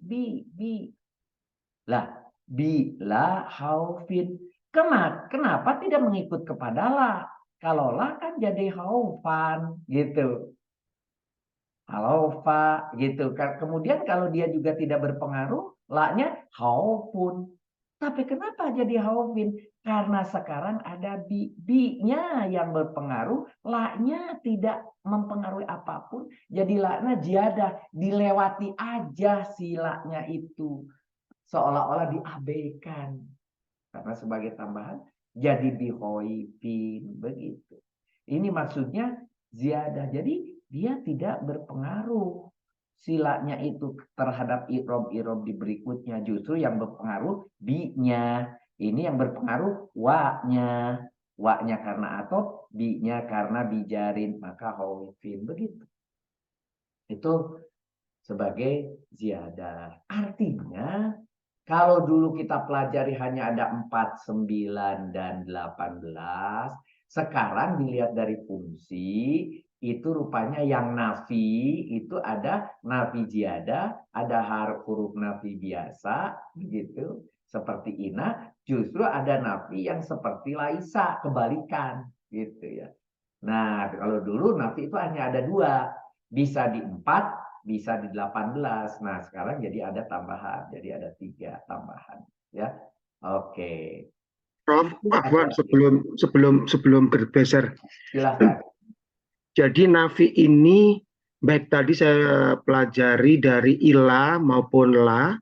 Lah, bila haufin. Kenapa tidak mengikut kepada la? Kalau la kan jadi haufan, gitu. Haufa, gitu. Kemudian kalau dia juga tidak berpengaruh, la-nya haufun. Tapi kenapa jadi haufin? Karena sekarang ada bi. Bi-nya yang berpengaruh, la-nya tidak mempengaruhi apapun. Jadi la-nya ziyadah, dilewati aja si la-nya itu. Seolah-olah diabaikan. Karena sebagai tambahan, jadi bihoifin. Begitu. Ini maksudnya ziyadah. Jadi dia tidak berpengaruh. Silanya itu terhadap i'rab di berikutnya. Justru yang berpengaruh bi-nya. Ini yang berpengaruh wa-nya. Wa-nya karena atop, bi-nya karena bijarin. Maka haufin. Begitu. Itu sebagai ziyadah. Artinya, kalau dulu kita pelajari hanya ada 4, 9, dan 18. Sekarang dilihat dari fungsi, itu rupanya yang nafi, itu ada nafi ziyadah, ada huruf nafi biasa, begitu. Seperti ina, justru ada nafi yang seperti laisa, kebalikan. Gitu ya. Nah, kalau dulu nafi itu hanya ada 2. Bisa di 4, bisa di 18. Nah, sekarang jadi ada tambahan. Jadi ada 3 tambahan. Ya, oke. Prof, Afwan, sebelum bergeser. Silahkan. Jadi nafi ini baik tadi saya pelajari dari ila maupun la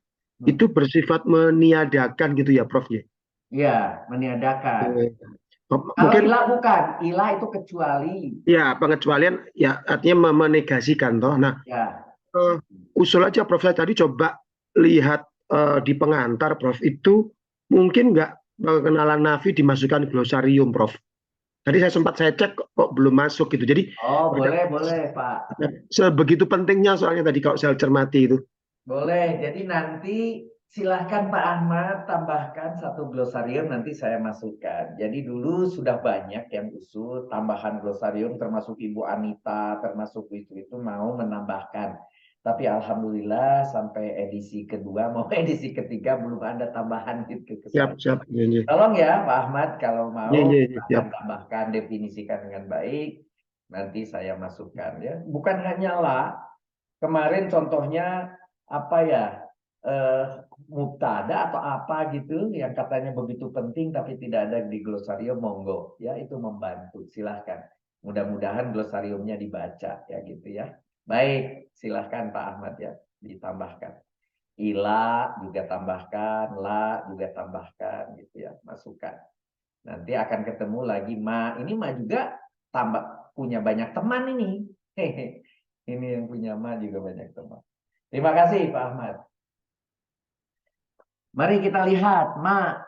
itu bersifat meniadakan gitu ya, Prof ya. Ya, meniadakan. Kalau Mungkin ilah bukan. Ilah itu kecuali. ya pengecualian ya artinya menegasikan toh. Nah, Ya. usul aja Prof, saya tadi coba lihat di pengantar Prof itu mungkin nggak pengenalan nafi dimasukkan glosarium Prof. Tadi saya cek kok belum masuk gitu. Jadi Oh, boleh, Pak. sebegitu pentingnya soalnya tadi kalau saya cermati itu. Boleh. Jadi nanti silahkan Pak Ahmad tambahkan satu glosarium, nanti saya masukkan. Jadi dulu sudah banyak yang usul tambahan glosarium, termasuk Ibu Anita, termasuk itu mau menambahkan. Tapi alhamdulillah sampai edisi kedua mau edisi ketiga belum ada tambahan gitu ke Siap, saya. siap. Ya, ya. Tolong ya Pak Ahmad kalau Ya, mau ya, ya, silahkan siap. tambahkan, definisikan dengan baik. Nanti saya masukkan ya. Bukan hanya lah. Kemarin contohnya apa ya, mubtada atau apa gitu yang katanya begitu penting tapi tidak ada di glosarium, monggo ya, itu membantu, silahkan. Mudah-mudahan glosariumnya dibaca ya gitu ya. Baik, silahkan Pak Ahmad ya ditambahkan. Ila juga tambahkan, la juga tambahkan gitu ya, masukkan. Nanti akan ketemu lagi ma. Ini ma juga tambah punya banyak teman ini. Hehe. Ini yang punya ma juga banyak teman. Terima kasih Pak Ahmad. Mari kita lihat ma.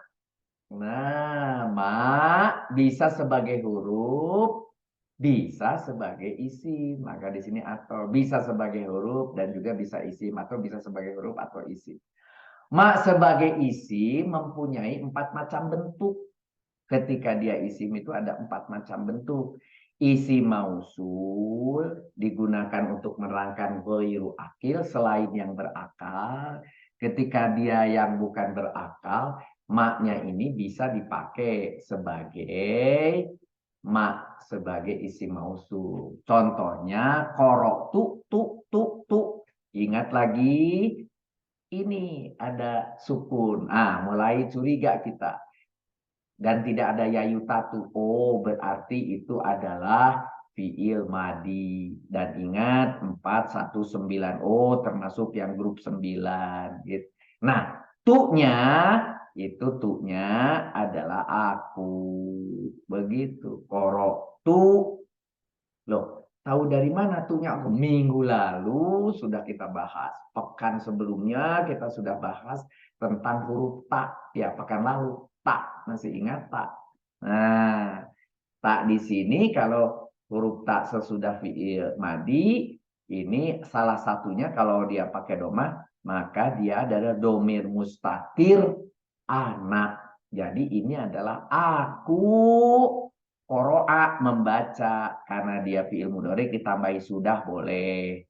Nah, ma bisa sebagai huruf, bisa sebagai isim. Maka di sini atau bisa sebagai huruf dan juga bisa isim, atau bisa sebagai huruf atau isim. Ma sebagai isim mempunyai 4 macam bentuk. Ketika dia isim itu ada 4 macam bentuk. Isim mausul digunakan untuk menerangkan ghairu akil, selain yang berakal. Ketika dia yang bukan berakal, maknya ini bisa dipakai sebagai mak, sebagai isim mausul. Contohnya korok tu. Ingat lagi, ini ada sukun. Mulai curiga kita. Dan tidak ada yayutatu. Oh, berarti itu adalah fiil madi. Dan ingat 419. Oh, termasuk yang grup 9. Gitu. Nah, tu-nya itu tu-nya adalah aku. Begitu. Korok tu. Loh, tahu dari mana tuhnya? Minggu lalu sudah kita bahas. Pekan sebelumnya kita sudah bahas tentang huruf ta. Ya, pekan lalu. Tak, masih ingat tak? Nah, tak di sini kalau huruf tak sesudah fi'il madi, ini salah satunya kalau dia pakai domah, maka dia adalah domir mustatir anak. Jadi ini adalah aku. Qoro'a membaca, karena dia fi'il mudhari ditambahi sudah boleh,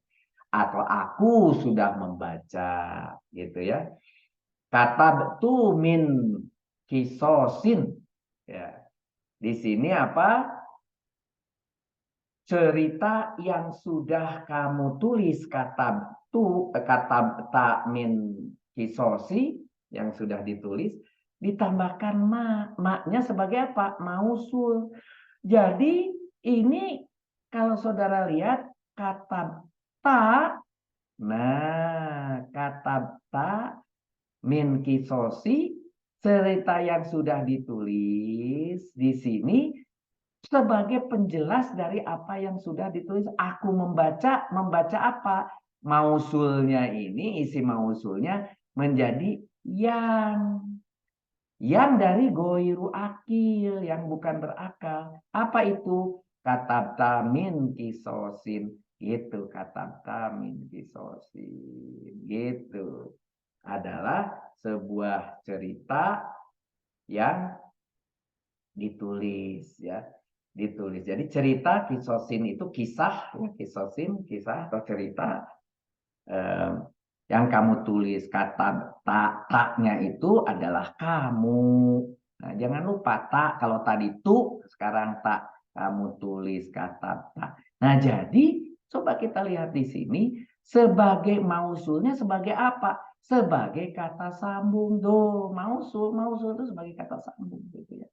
atau aku sudah membaca, gitu ya. Katabtu min kisosin, ya. Di sini apa? Cerita yang sudah kamu tulis, katabta min kisosi, yang sudah ditulis, ditambahkan maknya sebagai apa? Mausul. Jadi ini kalau saudara lihat kata ta, nah kata ta min kisosi, cerita yang sudah ditulis di sini sebagai penjelas dari apa yang sudah ditulis. Aku membaca apa? Mausulnya ini, isi mausulnya menjadi yang. Yang dari goiru akil, yang bukan berakal. Apa itu? Katabta min kisosin. Itu katabta min kisosin. Gitu. Adalah sebuah cerita yang ditulis, ya. Ditulis. Jadi cerita kisosin itu kisah, ya. Kisosin, kisah atau cerita. Yang kamu tulis, kata taknya itu adalah kamu. Nah, jangan lupa tak, kalau tadi tu, sekarang tak, kamu tulis kata tak. Nah, jadi coba kita lihat di sini sebagai mausulnya sebagai apa? Sebagai kata sambung. Mausul itu sebagai kata sambung gitu ya.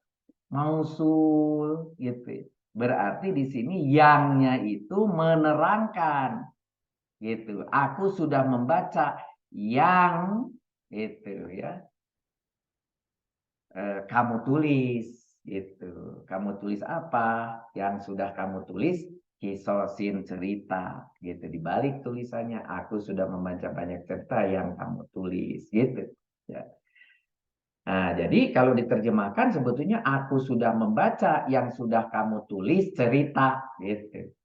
Mausul gitu. Berarti di sini yangnya itu menerangkan gitu. Aku sudah membaca yang itu ya, kamu tulis gitu. Kamu tulis apa? Yang sudah kamu tulis, kisosin cerita gitu. Di balik tulisannya, aku sudah membaca banyak cerita yang kamu tulis gitu ya. Nah, jadi kalau diterjemahkan sebetulnya aku sudah membaca yang sudah kamu tulis cerita gitu.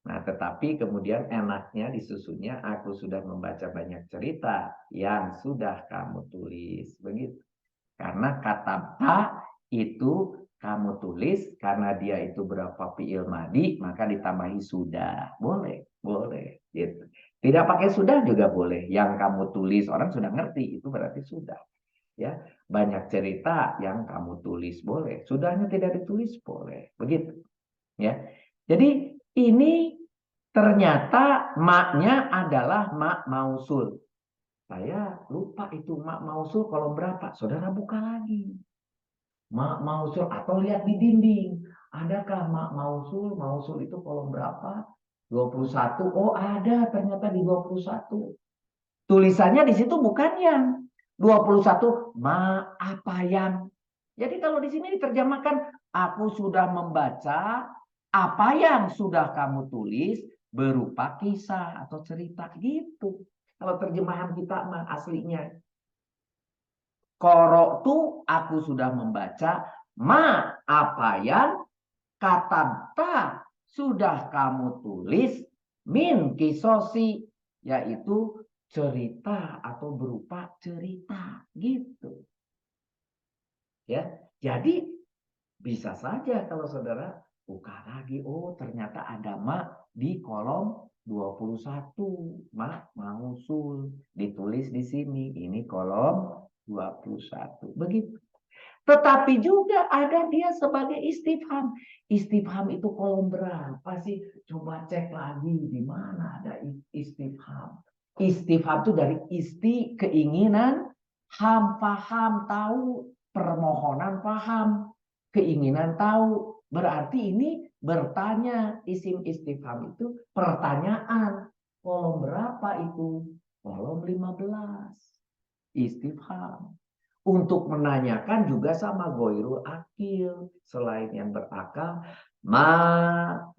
Nah, tetapi kemudian enaknya disusunnya aku sudah membaca banyak cerita yang sudah kamu tulis. Begitu. Karena kata ta itu kamu tulis, karena dia itu berapa fi'il madi, maka ditambahi sudah. Boleh, boleh. Gitu. Tidak pakai sudah juga boleh. Yang kamu tulis, orang sudah ngerti, itu berarti sudah. Ya, banyak cerita yang kamu tulis boleh. Sudahnya tidak ditulis boleh. Begitu. Ya. Jadi ini ternyata maknya adalah mak mausul. Saya lupa itu mak mausul kolom berapa. Saudara buka lagi. Mak mausul atau lihat di dinding. Adakah mak mausul? Mausul itu kolom berapa? 21. Oh, ada ternyata di 21. Tulisannya di situ bukan yang 21 ma apa yang. Jadi kalau di sini diterjemahkan aku sudah membaca apa yang sudah kamu tulis berupa kisah atau cerita gitu. Kalau terjemahan kita mah aslinya. Korok tu aku sudah membaca ma apa yang kata sudah kamu tulis min kisosi, yaitu cerita atau berupa cerita gitu. Ya. Jadi bisa saja kalau saudara buka lagi, oh ternyata ada mak di kolom 21. Mak mausul ditulis di sini. Ini kolom 21. Begitu. Tetapi juga ada dia sebagai istifham. Istifham itu kolom berapa sih? Coba cek lagi di mana ada istifham. Istifham itu dari keinginan, ham paham tahu, permohonan paham, keinginan tahu. Berarti ini bertanya, isim istifham itu pertanyaan. Kolom berapa itu? Kolom 15. Istifham. Untuk menanyakan juga sama goirul akil, selain yang berakal,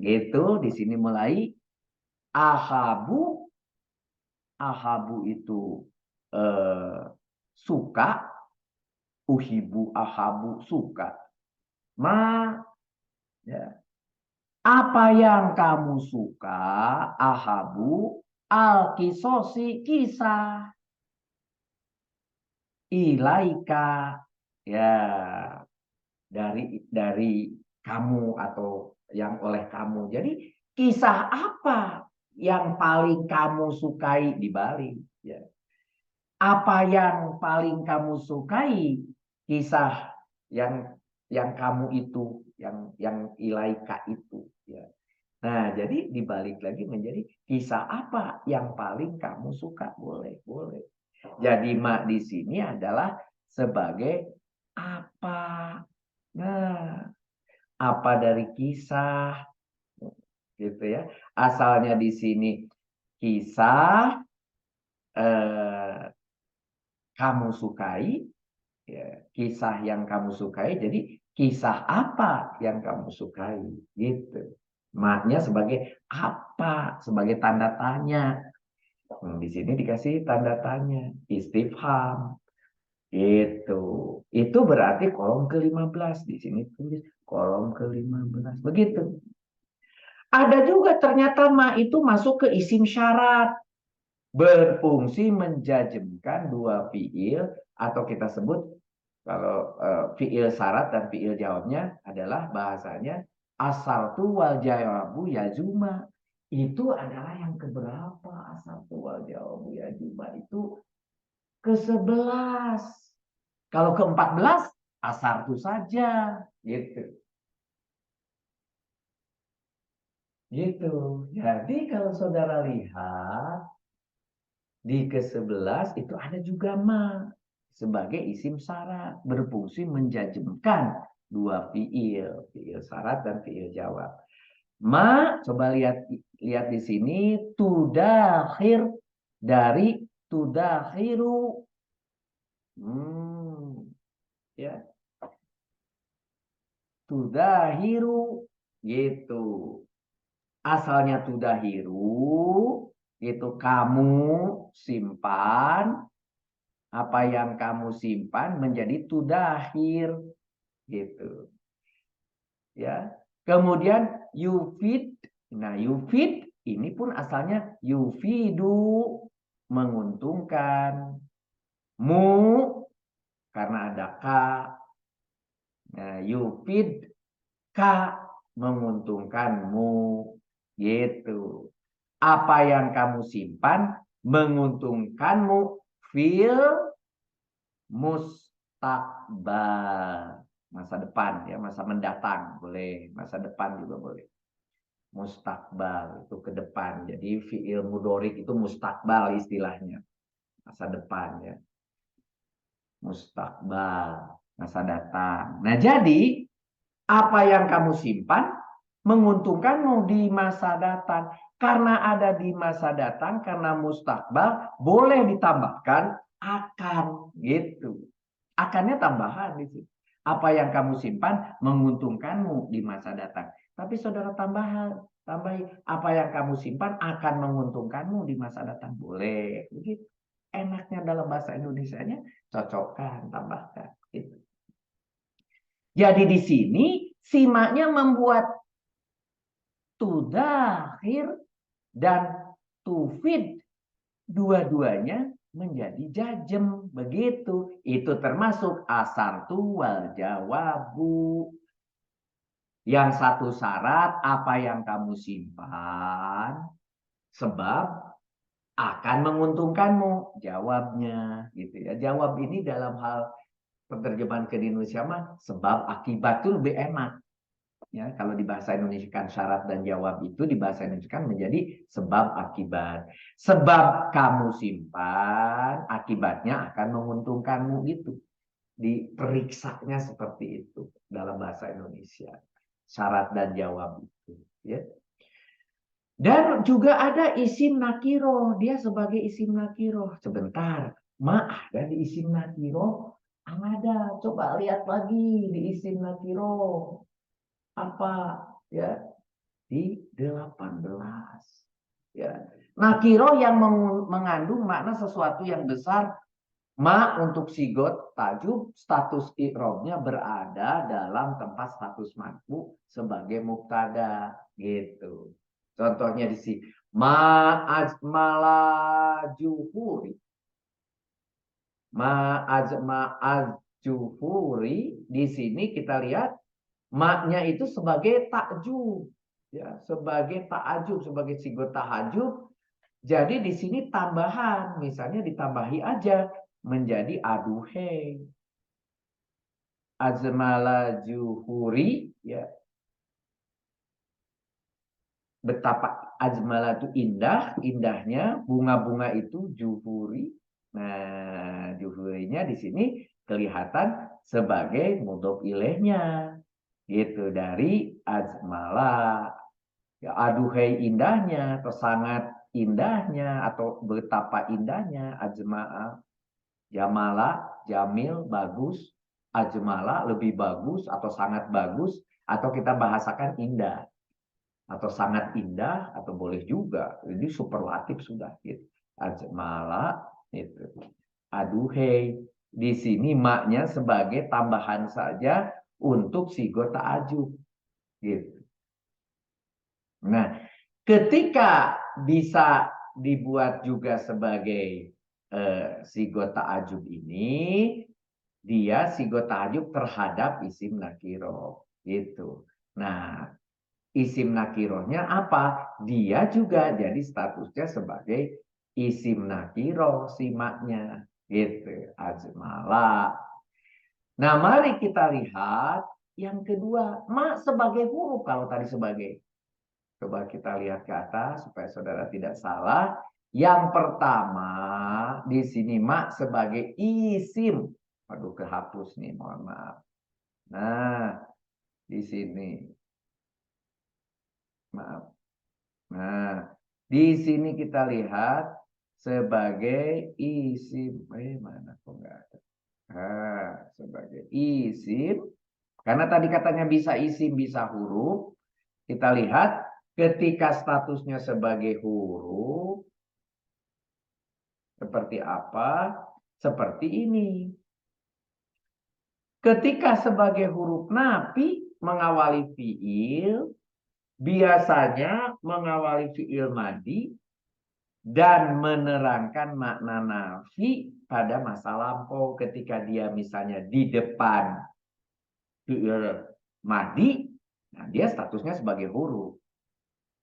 gitu. Di sini mulai ahabu. Ahabu itu suka, uhibu ahabu suka. Ya. Apa yang kamu suka, ahabu, al-kisosi, kisah. Ilaika, ya, dari kamu atau yang oleh kamu. Jadi kisah apa yang paling kamu sukai di Bali? Ya. Apa yang paling kamu sukai, kisah yang kamu itu, yang ilaika itu, ya. Nah, jadi dibalik lagi menjadi kisah apa yang paling kamu suka, boleh, boleh. Jadi mak di sini adalah sebagai apa. Nah, apa dari kisah, gitu ya. Asalnya di sini kisah kamu sukai, ya, kisah yang kamu sukai. Jadi kisah apa yang kamu sukai, gitu. Maknya sebagai apa, sebagai tanda tanya. Di sini dikasih tanda tanya, istifham. Itu berarti kolom ke-15. Di sini tulis kolom ke-15. Begitu. Ada juga ternyata ma itu masuk ke isim syarat. Berfungsi menjajemkan dua fiil atau kita sebut kalau fiil syarat dan fiil jawabnya adalah bahasanya asartu wal jawabu yazuma. Itu adalah yang keberapa? Asartu wal jawabu yazuma itu ke-11. Kalau ke-14 asartu saja, gitu. Gitu. Jadi kalau saudara lihat di ke-11 itu ada juga ma sebagai isim syarat berfungsi menjajemkan dua fiil, fiil syarat dan fiil jawab. Ma coba lihat lihat di sini tudakhir dari tudakhiru. Ya, tudahiru gitu. Asalnya tudahiru itu kamu simpan, apa yang kamu simpan menjadi tudahir gitu. Ya. Kemudian yufid. Nah, yufid ini pun asalnya yufidu, menguntungkan. Mu karena ada ka. Nah, yufid ka, menguntungkanmu gitu. Apa yang kamu simpan menguntungkanmu fil mustakbal, masa depan ya, masa mendatang boleh, masa depan juga boleh. Mustakbal itu ke depan. Jadi fiil mudorik itu mustakbal istilahnya, masa depan ya. Mustakbal, masa datang. Nah, jadi apa yang kamu simpan menguntungkanmu di masa datang. Karena ada di masa datang, karena mustakbal, boleh ditambahkan akan gitu. Akannya tambahan di situ. Apa yang kamu simpan menguntungkanmu di masa datang. Tapi saudara tambahi apa yang kamu simpan akan menguntungkanmu di masa datang. Boleh. Begitu. Enaknya dalam bahasa Indonesianya cocokkan, tambahkan gitu. Jadi di sini simaknya membuat tudakhir dan tufid dua-duanya menjadi jajem begitu. Itu termasuk asartu wal jawabu. Yang satu syarat apa yang kamu simpan sebab akan menguntungkanmu jawabnya gitu ya. Jawab ini dalam hal penerjemahan ke Indonesia mah sebab akibat itu lebih enak. Ya, kalau di bahasa Indonesia kan syarat dan jawab itu di bahasa Indonesia kan menjadi sebab akibat. Sebab kamu simpan, akibatnya akan menguntungkanmu gitu. Diperiksanya seperti itu dalam bahasa Indonesia. Syarat dan jawab itu. Ya. Dan juga ada isim nakiro. Dia sebagai isim nakiro. Sebentar. Ada di isim nakiro. Ada. Coba lihat lagi di isim nakiro. Apa? Ya. Di 18. Ya. Nakiro yang mengandung makna sesuatu yang besar. Untuk sigot tajub, status i'rabnya berada dalam tempat status marfu sebagai mubtada gitu. Contohnya di sini ma'ajmala juhuri. Juhuri di sini kita lihat maknya itu sebagai takjub ya, sebagai ta'ajub, sebagai sigot tahajub. Jadi di sini tambahan, misalnya ditambahi aja menjadi aduhai. Azmala juhuri ya. Betapa azmala itu indah, indahnya bunga-bunga itu juhuri. Nah, juhurinya di sini kelihatan sebagai mudhof ilaihnya. Gitu dari azmala. Ya, aduhai indahnya atau sangat indahnya atau betapa indahnya ajma'a, jamala, jamil, bagus, ajmala lebih bagus atau sangat bagus atau kita bahasakan indah atau sangat indah atau boleh juga ini superlatif sudah gitu. Ajmala itu. Aduhai di sini maknya sebagai tambahan saja untuk sigot ta'ajub gitu. Nah, ketika bisa dibuat juga sebagai sigot ta'ajub ini, dia sigot ta'ajub terhadap isim nakiro. Gitu. Nah, isim nakirohnya apa? Dia juga jadi statusnya sebagai isim nakiro, simaknya. Gitu. Ajmala. Nah, mari kita lihat yang kedua. Sebagai huruf kalau tadi sebagai. Coba kita lihat ke atas supaya saudara tidak salah. Yang pertama di sini sebagai isim. Aduh kehapus nih, mohon maaf. Nah, di sini. Maaf. Nah, di sini kita lihat sebagai isim. Mana kok enggak ada? Sebagai isim. Karena tadi katanya bisa isim, bisa huruf. Kita lihat ketika statusnya sebagai huruf seperti apa? Seperti ini. Ketika sebagai huruf nafi mengawali fiil, biasanya mengawali fiil madi dan menerangkan makna nafi pada masa lampau ketika dia misalnya di depan fiil madi, nah dia statusnya sebagai huruf.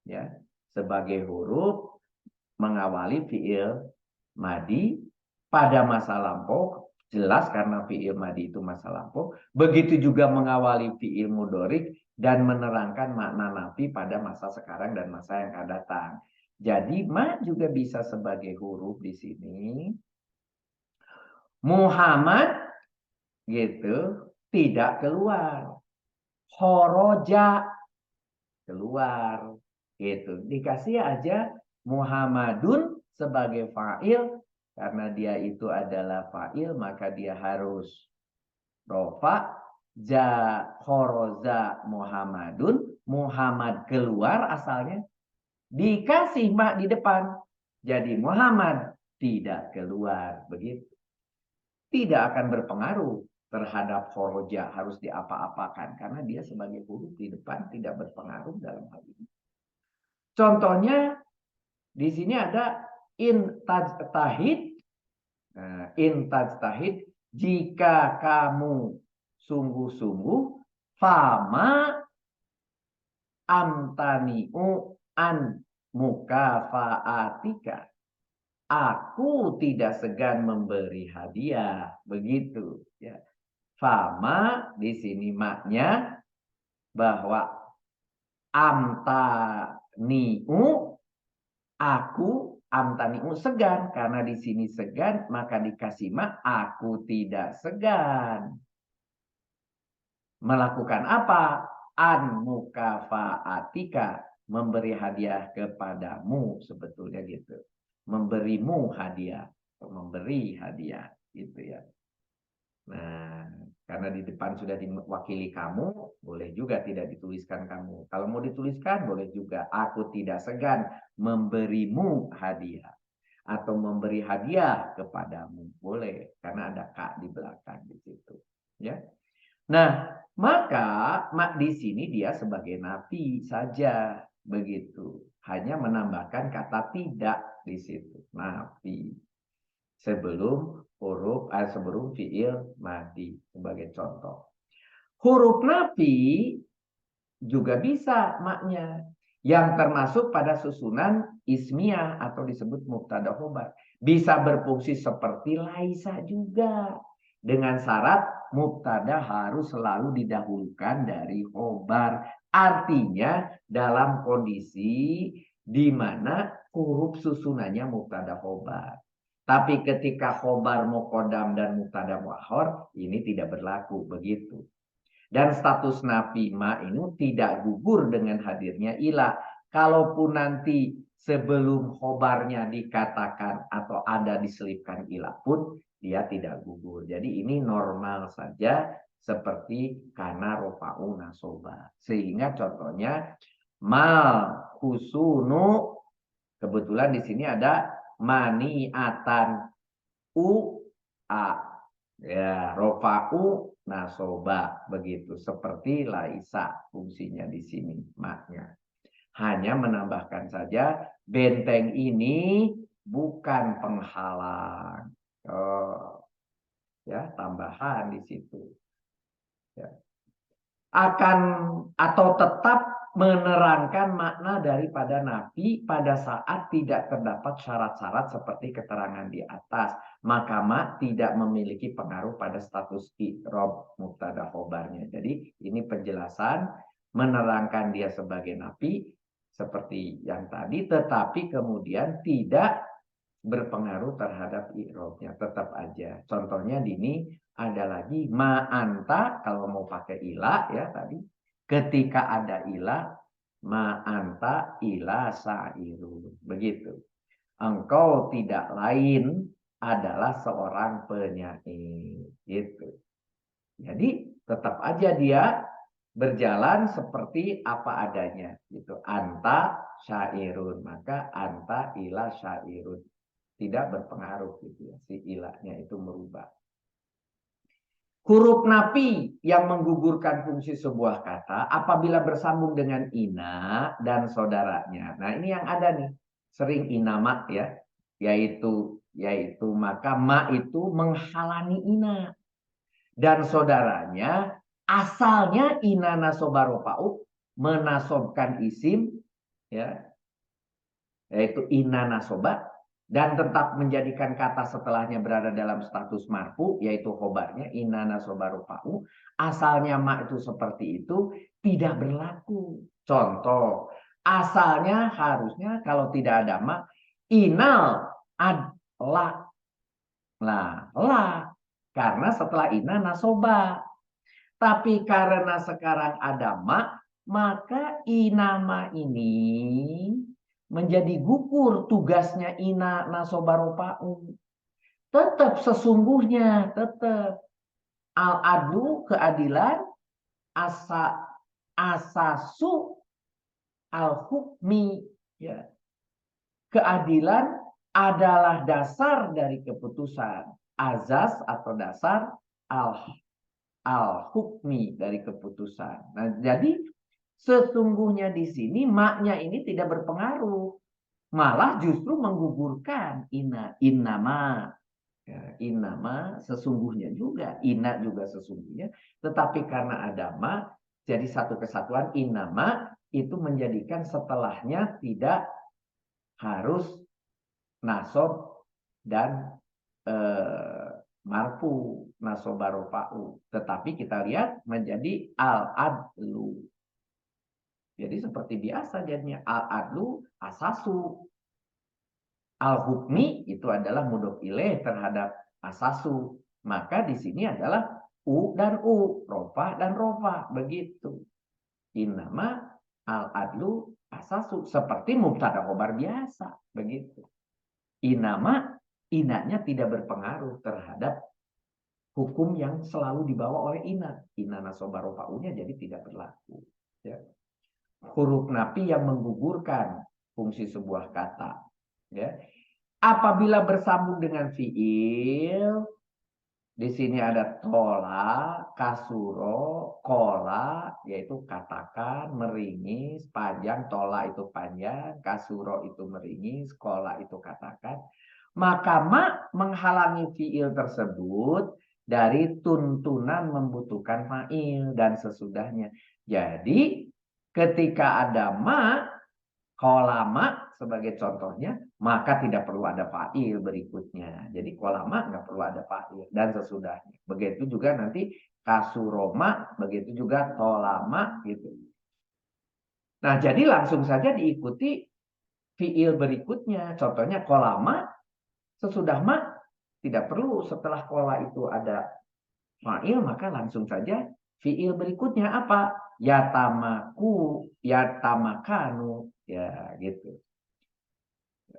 Ya, sebagai huruf mengawali fiil madi pada masa lampau, jelas karena fiil madi itu masa lampau. Begitu juga mengawali fiil mudhorik dan menerangkan makna nafi pada masa sekarang dan masa yang akan datang. Jadi juga bisa sebagai huruf di sini. Muhammad gitu tidak keluar. Khoroja keluar gitu. Dikasih aja Muhammadun sebagai fa'il karena dia itu adalah fa'il maka dia harus rofa. Khoroza Muhammadun, Muhammad keluar asalnya, dikasih di depan jadi Muhammad tidak keluar, begitu. Tidak akan berpengaruh terhadap khoroja harus diapa-apakan karena dia sebagai huruf di depan tidak berpengaruh dalam hal ini. Contohnya di sini ada in tajtahid. Nah, in tajtahid jika kamu sungguh-sungguh fama amtani'u an mukafaatika. Aku tidak segan memberi hadiah, begitu ya. Fama di sini maknya bahwa amtani'u, aku amtani'u segan, karena di sini segan maka dikasih ma aku tidak segan. Melakukan apa? An mukafaatika, memberi hadiah kepadamu, sebetulnya gitu. Memberimu hadiah, memberi hadiah gitu ya. Nah, karena di depan sudah diwakili kamu, boleh juga tidak dituliskan kamu. Kalau mau dituliskan, boleh juga. Aku tidak segan memberimu hadiah. Atau memberi hadiah kepadamu. Boleh, karena ada kak di belakang di situ. Ya. Nah, maka di sini dia sebagai nafi saja. Begitu. Hanya menambahkan kata tidak di situ. Nafi. Sebelum fiil madi sebagai contoh. Huruf nafi juga bisa maknya yang termasuk pada susunan ismiyah atau disebut mubtada khobar. Bisa berfungsi seperti laisa juga, dengan syarat mubtada harus selalu didahulukan dari khobar. Artinya dalam kondisi di mana huruf susunannya mubtada khobar. Tapi ketika khobar muqaddam dan mubtada muakhar, ini tidak berlaku begitu. Dan status nafi ma ini tidak gugur dengan hadirnya ilah. Kalaupun nanti sebelum khobarnya dikatakan atau ada diselipkan ilah pun, dia tidak gugur. Jadi ini normal saja seperti kana rofa'u nasoba. Sehingga contohnya mal husunu, kebetulan di sini ada maniatan u a, ya rofa'u nasoba, begitu seperti laisa fungsinya di sini maknya. Hanya menambahkan saja benteng ini bukan penghalang. Oh, ya tambahan di situ. Ya. Akan atau tetap menerangkan makna daripada nafi pada saat tidak terdapat syarat-syarat seperti keterangan di atas. Maka ma tidak memiliki pengaruh pada status i'rab mubtada khobarnya. Jadi ini penjelasan menerangkan dia sebagai nafi seperti yang tadi, tetapi kemudian tidak berpengaruh terhadap i'rabnya, tetap aja. Contohnya di ini ada lagi ma'anta, kalau mau pakai ilah ya tadi. Ketika ada ilah, ma'anta ilah sa'irun. Begitu. Engkau tidak lain adalah seorang penyair. Gitu. Jadi tetap aja dia berjalan seperti apa adanya. Gitu. Anta syairun. Maka anta ilah syairun. Tidak berpengaruh gitu ya. Si ilahnya itu merubah. Huruf nafi yang menggugurkan fungsi sebuah kata apabila bersambung dengan ina dan saudaranya. Nah, ini yang ada nih. Sering inama ya, yaitu maka ma itu menghalangi ina. Dan saudaranya asalnya ina nasobarofa'u menasobkan isim ya, yaitu ina nasoba, dan tetap menjadikan kata setelahnya berada dalam status marfu, yaitu khobarnya inna nasobarufa'u. Asalnya ma itu seperti itu, tidak berlaku. Contoh, asalnya harusnya kalau tidak ada ma, inal ad la. Nah, la. Karena setelah inna nasoba. Tapi karena sekarang ada ma, maka inama ini menjadi gugur tugasnya ina nasobarofa'u. Tetap sesungguhnya, tetap al-adlu keadilan, asasu al-hukmi, ya. Keadilan adalah dasar dari keputusan. Azas atau dasar al-hukmi dari keputusan. Nah, jadi sesungguhnya di sini maknya ini tidak berpengaruh, malah justru menggugurkan innama. Ya, innama sesungguhnya juga, inna juga sesungguhnya, tetapi karena ada ma jadi satu kesatuan. Innama itu menjadikan setelahnya tidak harus nasob dan marfu, nasobarofa'u, tetapi kita lihat menjadi al-adlu. Jadi seperti biasa jadinya al-adlu asasu. Al-hukmi itu adalah mudhof ilaih terhadap asasu. Maka di sini adalah u dan u, rofa dan rofa, begitu. Innama al-adlu asasu, seperti mubtada khobar biasa, begitu. Innama, inanya tidak berpengaruh terhadap hukum yang selalu dibawa oleh ina. Ina nasoba rofa'unya jadi tidak berlaku. Ya. Huruf nafi yang menggugurkan fungsi sebuah kata. Ya. Apabila bersambung dengan fiil, di sini ada tola, kasuro, kola, yaitu katakan, meringis, panjang, tola itu panjang, kasuro itu meringis, kola itu katakan. Maka ma menghalangi fiil tersebut dari tuntunan membutuhkan fa'il dan sesudahnya. Jadi ketika ada ma, kolama sebagai contohnya, maka tidak perlu ada fa'il berikutnya. Jadi kolama nggak perlu ada fa'il dan sesudahnya. Begitu juga nanti kasuroma, begitu juga tolama gitu. Nah, jadi langsung saja diikuti fi'il berikutnya. Contohnya kolama, sesudah ma tidak perlu setelah kola itu ada fa'il, maka langsung saja fi'il berikutnya apa? Yatamaku, yatamakanu, ya gitu.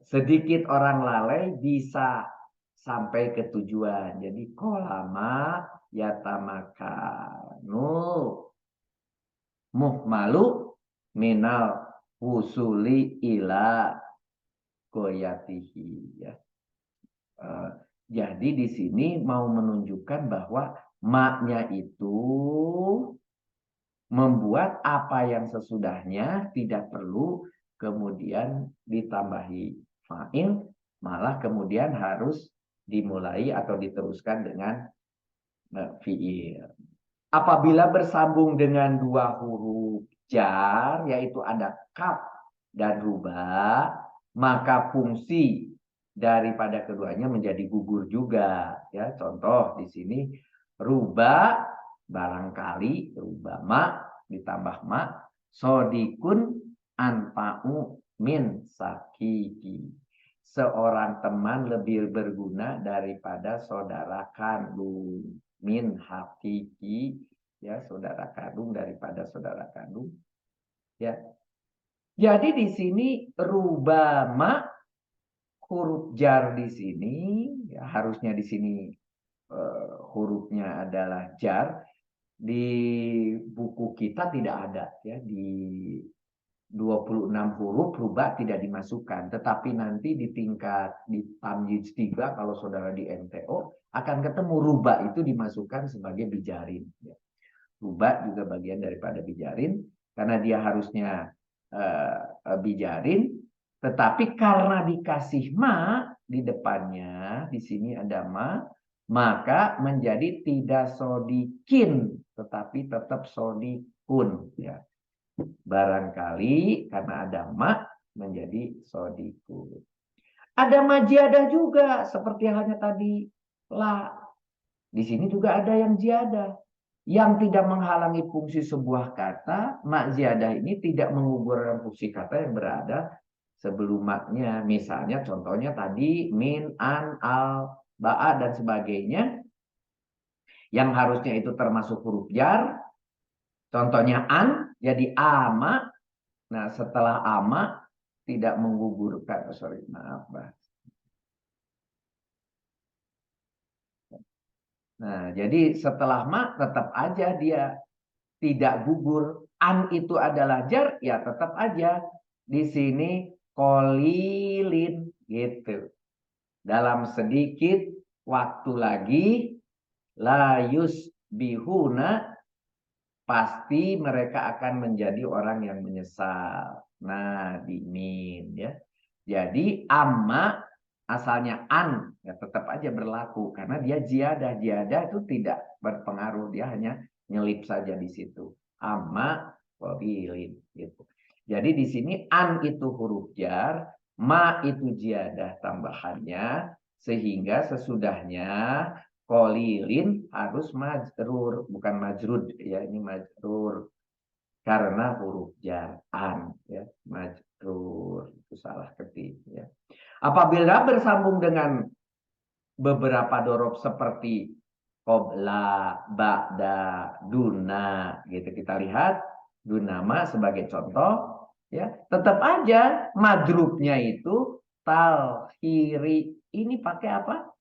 Sedikit orang lalai bisa sampai ke tujuan. Jadi kolama yatamakanu muhmalu minal wusuli ila goyatihi, ya. Jadi di sini mau menunjukkan bahwa maknya itu membuat apa yang sesudahnya tidak perlu kemudian ditambahi fa'il, malah kemudian harus dimulai atau diteruskan dengan fi'il. Apabila bersambung dengan dua huruf jar, yaitu ada kaf dan ruba, maka fungsi daripada keduanya menjadi gugur juga. Ya, contoh di sini ruba, barangkali ruba ma ditambah ma, sodikun anfa'u min sakiki. Seorang teman lebih berguna daripada saudara kandung. Min hakiki, ya, saudara kandung daripada saudara kandung. Ya. Jadi di sini rubama huruf jar di sini, ya, harusnya di sini hurufnya adalah jar. Di buku kita tidak ada, ya, di 26 huruf rubah tidak dimasukkan, tetapi nanti di tingkat di tamyiz 3 kalau saudara di MTO akan ketemu rubah itu dimasukkan sebagai bijarin, ya. Rubah juga bagian daripada bijarin karena dia harusnya bijarin, tetapi karena dikasih ma di depannya, di sini ada ma, maka menjadi tidak sodikin tetapi tetap sodikun, ya. Barangkali karena ada ma menjadi sodikun. Ada majiadah juga seperti halnya tadi la. Di sini juga ada yang ziyadah. Yang tidak menghalangi fungsi sebuah kata, mak ziyadah ini tidak mengugurkan fungsi kata yang berada sebelum maknya. Misalnya contohnya tadi min, an, al, ba'a dan sebagainya. Yang harusnya itu termasuk huruf jar. Contohnya an jadi ama. Nah, setelah ama tidak menggugurkan, maaf, Bah. Nah, jadi setelah ma tetap aja dia tidak gugur. An itu adalah jar, ya tetap aja di sini kolilin gitu. Dalam sedikit waktu lagi layus bihuna, pasti mereka akan menjadi orang yang menyesal. Nah, dimin, ya. Jadi amma asalnya an, ya tetap aja berlaku karena dia ziyadah. Ziyadah itu tidak berpengaruh, dia hanya nyelip saja di situ. Amma qabilin gitu. Jadi di sini an itu huruf jar, ma itu ziyadah tambahannya, sehingga sesudahnya qalilin harus majrur, bukan majrud, ya, ini majrur. karena huruf jar an ya, majrur itu salah ketik ya. Apabila bersambung dengan beberapa dorob seperti qobla, ba'da, duna gitu, kita lihat dunama sebagai contoh ya, tetap aja madrubnya itu talhiri, ini pakai apa?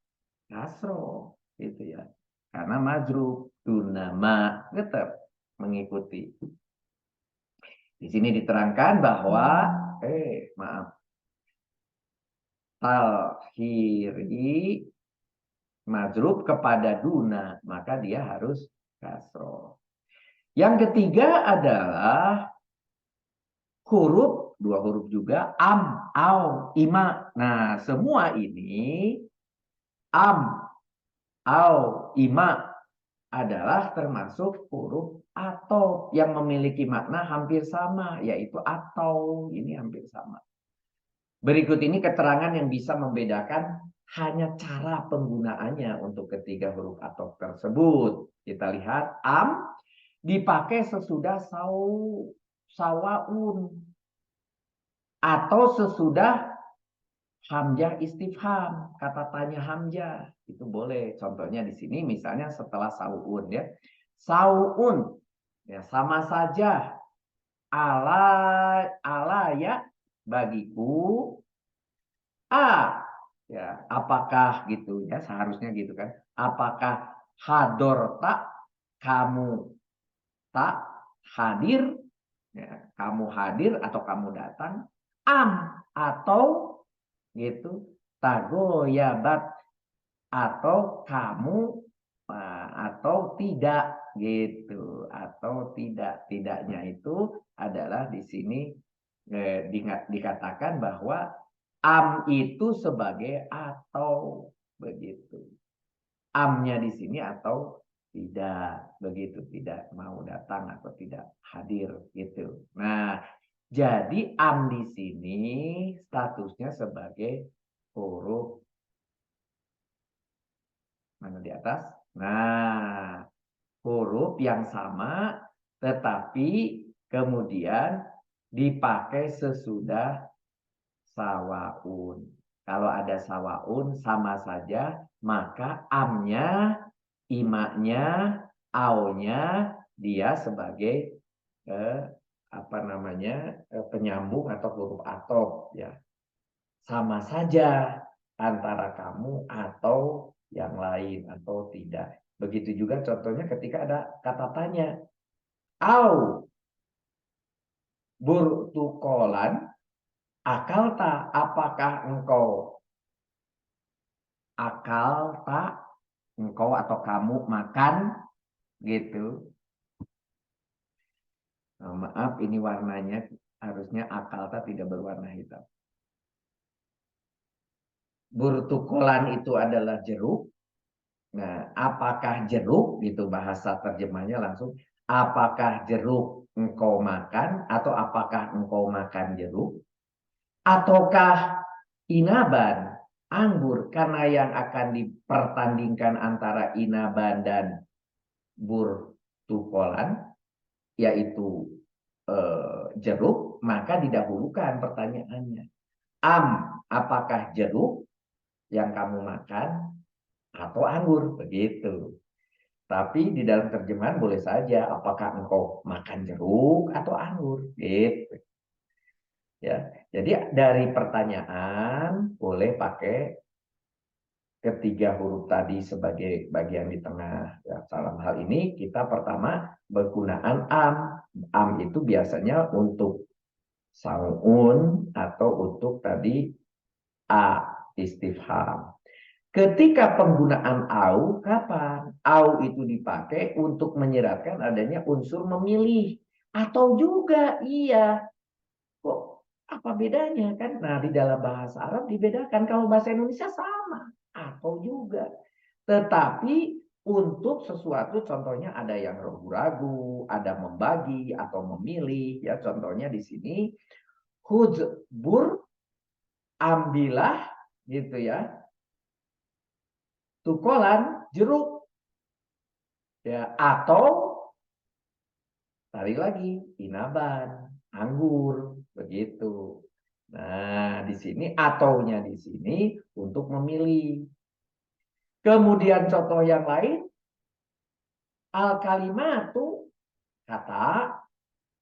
Kasro gitu ya, karena madrub. Dunama tetap mengikuti. Di sini diterangkan bahwa maaf, talhiri majrub kepada duna, maka dia harus kasro. Yang ketiga adalah huruf, dua huruf juga, am, au, ima. Nah, semua ini am, au, ima adalah termasuk huruf atau yang memiliki makna hampir sama, yaitu atau. Ini hampir sama. Berikut ini keterangan yang bisa membedakan hanya cara penggunaannya untuk ketiga huruf atau tersebut. Kita lihat am dipakai sesudah sawaun atau sesudah hamzah istifham, kata tanya hamzah itu boleh. Contohnya di sini misalnya setelah saun ya. Saun ya sama saja, ala ya bagiku, ya apakah gitu ya, seharusnya gitu kan. Apakah hador tak, kamu tak hadir ya, kamu hadir atau kamu datang, atau gitu, tagoyabat atau kamu atau tidak gitu, atau tidaknya itu adalah di sini dikatakan bahwa am itu sebagai atau begitu. Amnya di sini atau tidak begitu, tidak mau datang atau tidak hadir gitu. Nah, jadi am di sini statusnya sebagai huruf mana di atas? Nah, huruf yang sama tetapi kemudian dipakai sesudah sawaun. Kalau ada sawaun sama saja, maka amnya, imaknya, aunya dia sebagai penyambung atau huruf atof ya. Sama saja antara kamu atau yang lain atau tidak. Begitu juga contohnya ketika ada kata tanya. Au burtukolan akal tak, apakah engkau akal tak, engkau atau kamu makan gitu. Nah, maaf ini warnanya harusnya akal tak tidak berwarna hitam. Burtukolan itu adalah jeruk. Nah, apakah jeruk gitu bahasa terjemahnya langsung, apakah jeruk engkau makan atau apakah engkau makan jeruk? Ataukah inaban, anggur, karena yang akan dipertandingkan antara inaban dan burtukolan yaitu jeruk, maka didahulukan pertanyaannya. Apakah jeruk yang kamu makan atau anggur, begitu. Tapi di dalam terjemahan boleh saja apakah engkau makan jeruk atau anggur, gitu. Ya, jadi dari pertanyaan boleh pakai ketiga huruf tadi sebagai bagian di tengah. Ya, dalam hal ini kita pertama penggunaan am. Am itu biasanya untuk saun atau untuk tadi istifham. Ketika penggunaan au, kapan? Au itu dipakai untuk menyeratkan adanya unsur memilih. Atau juga, iya. Kok apa bedanya kan? Nah, di dalam bahasa Arab dibedakan. Kalau bahasa Indonesia sama. Atau juga. Tetapi untuk sesuatu contohnya ada yang ragu-ragu, ada membagi atau memilih. Ya, contohnya di sini. Huzbur, ambillah gitu ya. Tukolan jeruk ya, atau tarik lagi inaban, anggur, begitu. Nah, di sini ataunya di sini untuk memilih. Kemudian contoh yang lain, al kalimatu kata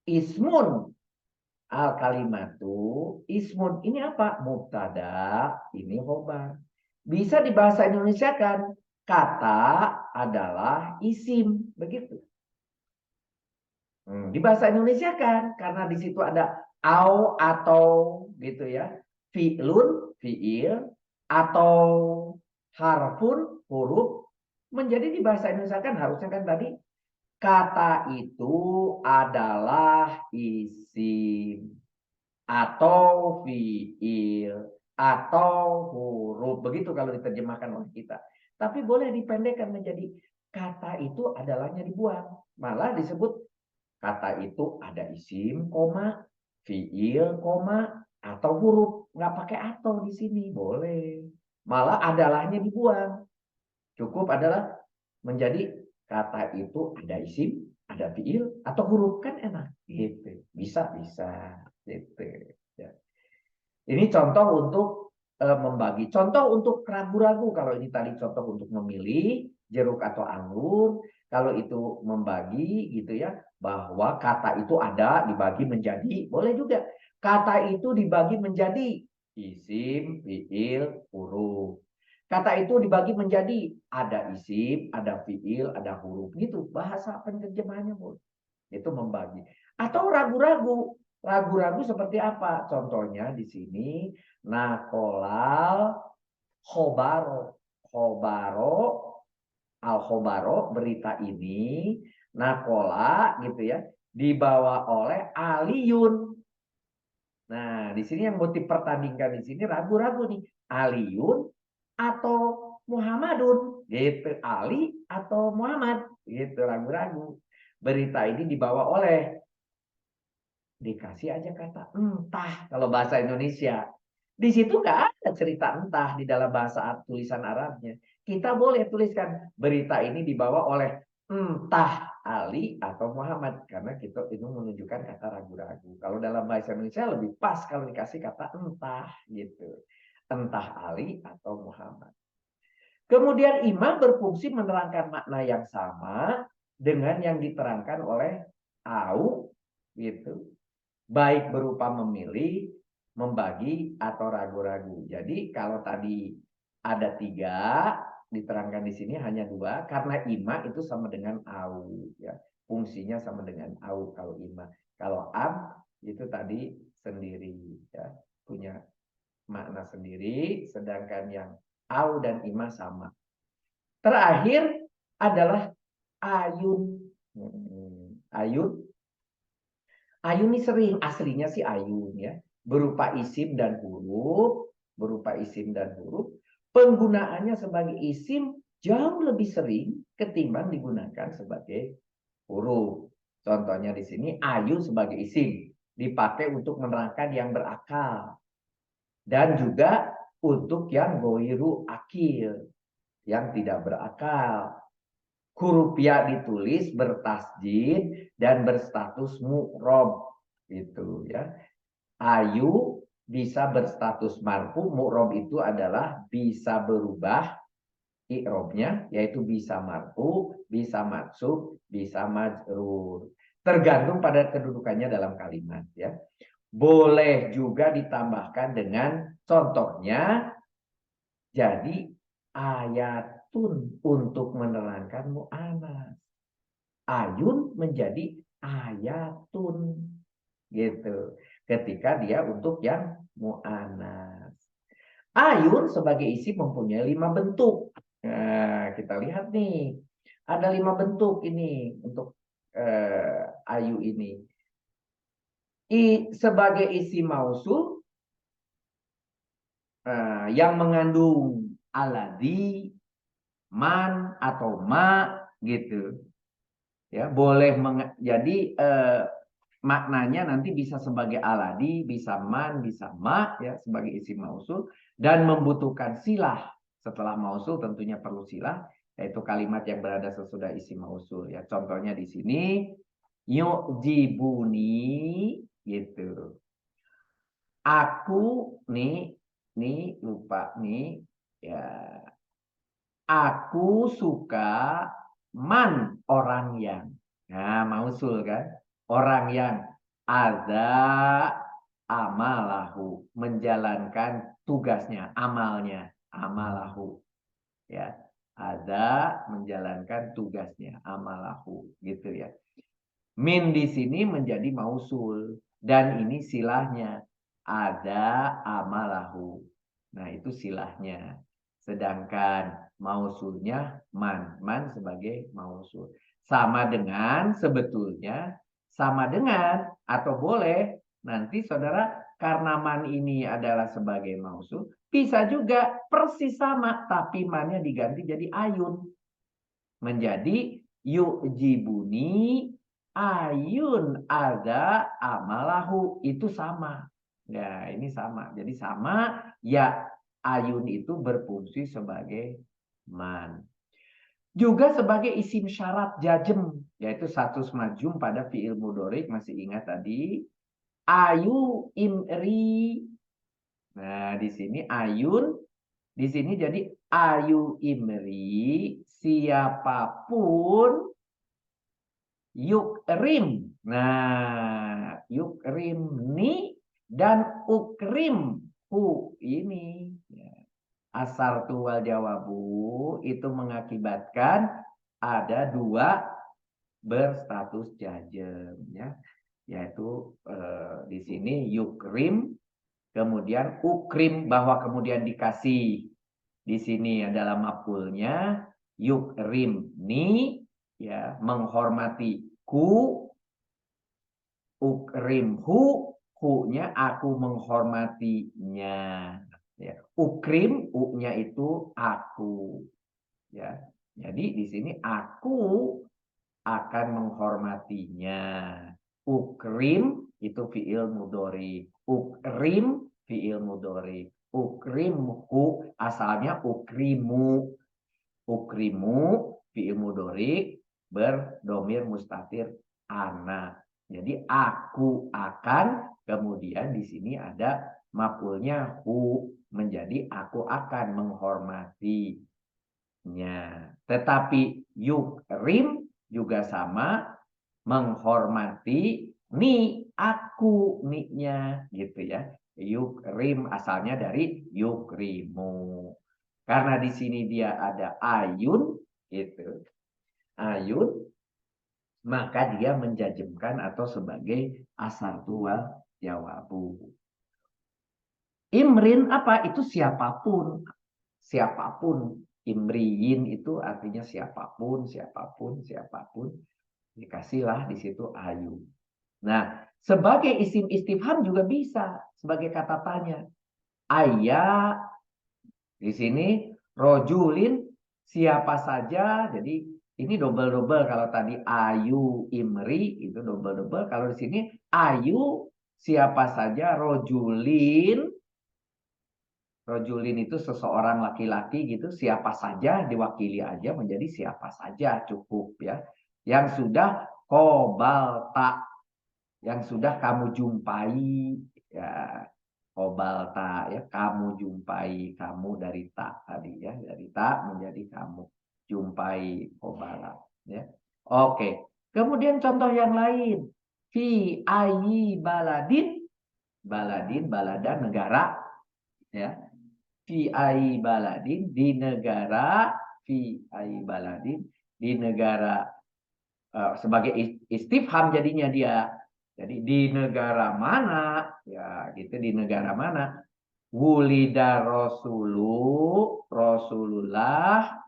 ismun. Al kalimatu ismun ini apa? Mubtada, ini khobar. Bisa dibahasa Indonesia kan? Kata adalah isim, begitu. Di bahasa Indonesia kan, karena di situ ada au atau gitu ya, fi'lun, fi'il, atau harfun, huruf, menjadi di bahasa Indonesia kan harusnya kan tadi kata itu adalah isim atau fi'il atau huruf, begitu kalau diterjemahkan oleh kita. Tapi boleh dipendekkan menjadi kata itu adalahnya dibuang, malah disebut kata itu ada isim, koma, fiil, koma, atau huruf. Nggak pakai atau di sini, boleh. Malah adalahnya dibuang. Cukup adalah menjadi kata itu ada isim, ada fiil, atau huruf. Kan enak. Gitu. Bisa, bisa. Gitu. Ya. Ini contoh untuk membagi. Contoh untuk ragu-ragu. Kalau ini tadi contoh untuk memilih jeruk atau anggur. Kalau itu membagi gitu ya. Bahwa kata itu ada dibagi menjadi. Boleh juga. Kata itu dibagi menjadi isim, fiil, huruf. Kata itu dibagi menjadi ada isim, ada fiil, ada huruf. Gitu. Bahasa penerjemahannya boleh. Itu membagi. Atau ragu-ragu. Ragu-ragu seperti apa? Contohnya di sini nakolal khobaro. Khobaro, al khobaro, berita ini nakola gitu ya, dibawa oleh Aliyun. Nah, di sini yang mau dipertandingkan di sini ragu-ragu nih, Aliyun atau Muhammadun, gitu. Ali atau Muhammad, gitu ragu-ragu. Berita ini dibawa oleh, dikasih aja kata entah kalau bahasa Indonesia. Di situ nggak ada cerita entah di dalam bahasa tulisan Arabnya. Kita boleh tuliskan berita ini dibawa oleh entah Ali atau Muhammad karena kita itu menunjukkan kata ragu-ragu. Kalau dalam bahasa Indonesia lebih pas kalau dikasih kata entah gitu. Entah Ali atau Muhammad. Kemudian imam berfungsi menerangkan makna yang sama dengan yang diterangkan oleh au gitu. Baik berupa memilih, membagi, atau ragu-ragu. Jadi kalau tadi ada 3, diterangkan di sini hanya 2, karena ima itu sama dengan au. Ya. Fungsinya sama dengan au kalau ima. Kalau am itu tadi sendiri. Ya. Punya makna sendiri, sedangkan yang au dan ima sama. Terakhir adalah ayun. Ayun. Ayun ini sering, aslinya sih ayun ya. Berupa isim dan huruf. Berupa isim dan huruf. Penggunaannya sebagai isim jauh lebih sering ketimbang digunakan sebagai huruf. Contohnya di sini ayun sebagai isim. Dipakai untuk menerangkan yang berakal. Dan juga untuk yang goiru akil. Yang tidak berakal. Huruf ya ditulis bertasjid dan berstatus mu'rob gitu ya. Ayu bisa berstatus marfu, mu'rob itu adalah bisa berubah i'robnya, yaitu bisa marfu, bisa mansub, bisa majrur. Tergantung pada kedudukannya dalam kalimat ya. Boleh juga ditambahkan dengan contohnya jadi ayatun untuk menerangkan mu'anas. Ayun menjadi ayatun gitu. Ketika dia untuk yang mu'anas. Ayun sebagai isi mempunyai 5 bentuk. Nah, kita lihat nih. Ada 5 bentuk ini untuk ayu ini. Sebagai isi mausul yang mengandung aladi, man atau ma gitu. Ya, boleh jadi maknanya nanti bisa sebagai aladi, bisa man, bisa ma ya sebagai isim mausul dan membutuhkan silah. Setelah mausul tentunya perlu silah, yaitu kalimat yang berada sesudah isim mausul ya. Contohnya di sini yu'jibuni gitu. Aku nih lupa nih ya. Aku suka man orang yang. Nah, mausul kan? Orang yang ada amalahu, menjalankan tugasnya, amalnya, amalahu. Ya, ada menjalankan tugasnya, amalahu, gitu ya. Min di sini menjadi mausul dan ini silahnya ada amalahu. Nah, itu silahnya. Sedangkan mausulnya man sebagai mausul. Sama dengan sebetulnya sama dengan atau boleh nanti saudara karena man ini adalah sebagai mausul bisa juga persis sama tapi mannya diganti jadi ayun menjadi yu'jibuni ayun ada amalahu itu sama. Ya, ini sama. Jadi sama ya ayun itu berfungsi sebagai man. Juga sebagai isim syarat jajem yaitu status majum pada fiil mudhorik masih ingat tadi ayu imri. Nah, di sini ayun di sini jadi ayu imri siapapun yukrim. Nah, yukrim ni dan ukrim hu ini. Asar tuwal jawabu itu mengakibatkan ada dua berstatus jajem ya. Yaitu di sini yukrim kemudian ukrim bahwa kemudian dikasih di sini adalah maf'ulnya yukrimni ya menghormati ku ukrimhu hu-nya aku menghormatinya ya ukrim u-nya itu aku ya jadi di sini aku akan menghormatinya ukrim itu fiil mudhari ukrim fiil mudhari ukrimhu asalnya ukrimu fiil mudhari berdomir mustatir ana. Jadi aku akan kemudian di sini ada maf'ulnya hu menjadi aku akan menghormatinya. Tetapi yukrim juga sama menghormati ni aku ni-nya gitu ya. Yukrim asalnya dari yukrimu. Karena di sini dia ada ayun gitu. Ayun maka dia menjajemkan atau sebagai asartu wal jawabu. Imrin apa? Itu siapapun. Siapapun. Imriyin itu artinya siapapun, siapapun, siapapun. Dikasihlah di situ ayu. Nah, sebagai isim istifham juga bisa sebagai kata tanya. Ayah di sini rojulin siapa saja. Jadi ini double-double kalau tadi ayu imri itu double-double. Kalau di sini ayu siapa saja rojulin. Rojulin itu seseorang laki-laki gitu, siapa saja diwakili aja menjadi siapa saja cukup ya. Yang sudah kobalta, yang sudah kamu jumpai ya kobalta ya kamu jumpai kamu dari tak tadi ya dari tak menjadi kamu jumpai kobala ya. Oke, kemudian contoh yang lain fi ayi baladin balada negara ya fi ai baladin di negara fi ai baladin di negara sebagai istifham jadinya dia. Jadi di negara mana ya gitu di negara mana wulida Rasulullah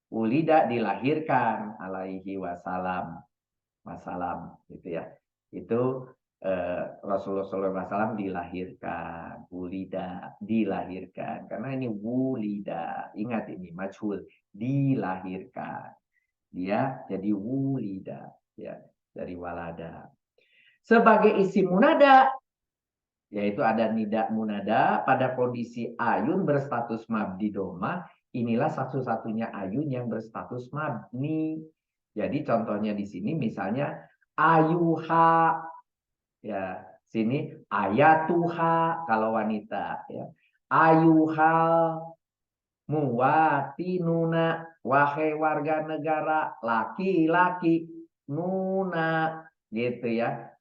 wulida dilahirkan alaihi wasalam gitu ya. Itu Rasulullah SAW dilahirkan, wulida, dilahirkan. Karena ini wulida, ingat ini majhul, dilahirkan. Dia jadi wulida, ya dari walada. Sebagai isim munada, yaitu ada nida munada pada kondisi ayun berstatus mabdi doma, inilah satu-satunya ayun yang berstatus mabni. Jadi contohnya di sini misalnya ayuha, ya sini ayatuha kalau wanita, ya ayuhal muwatinuna, wahai warga negara laki-laki, nuna, gitu ya.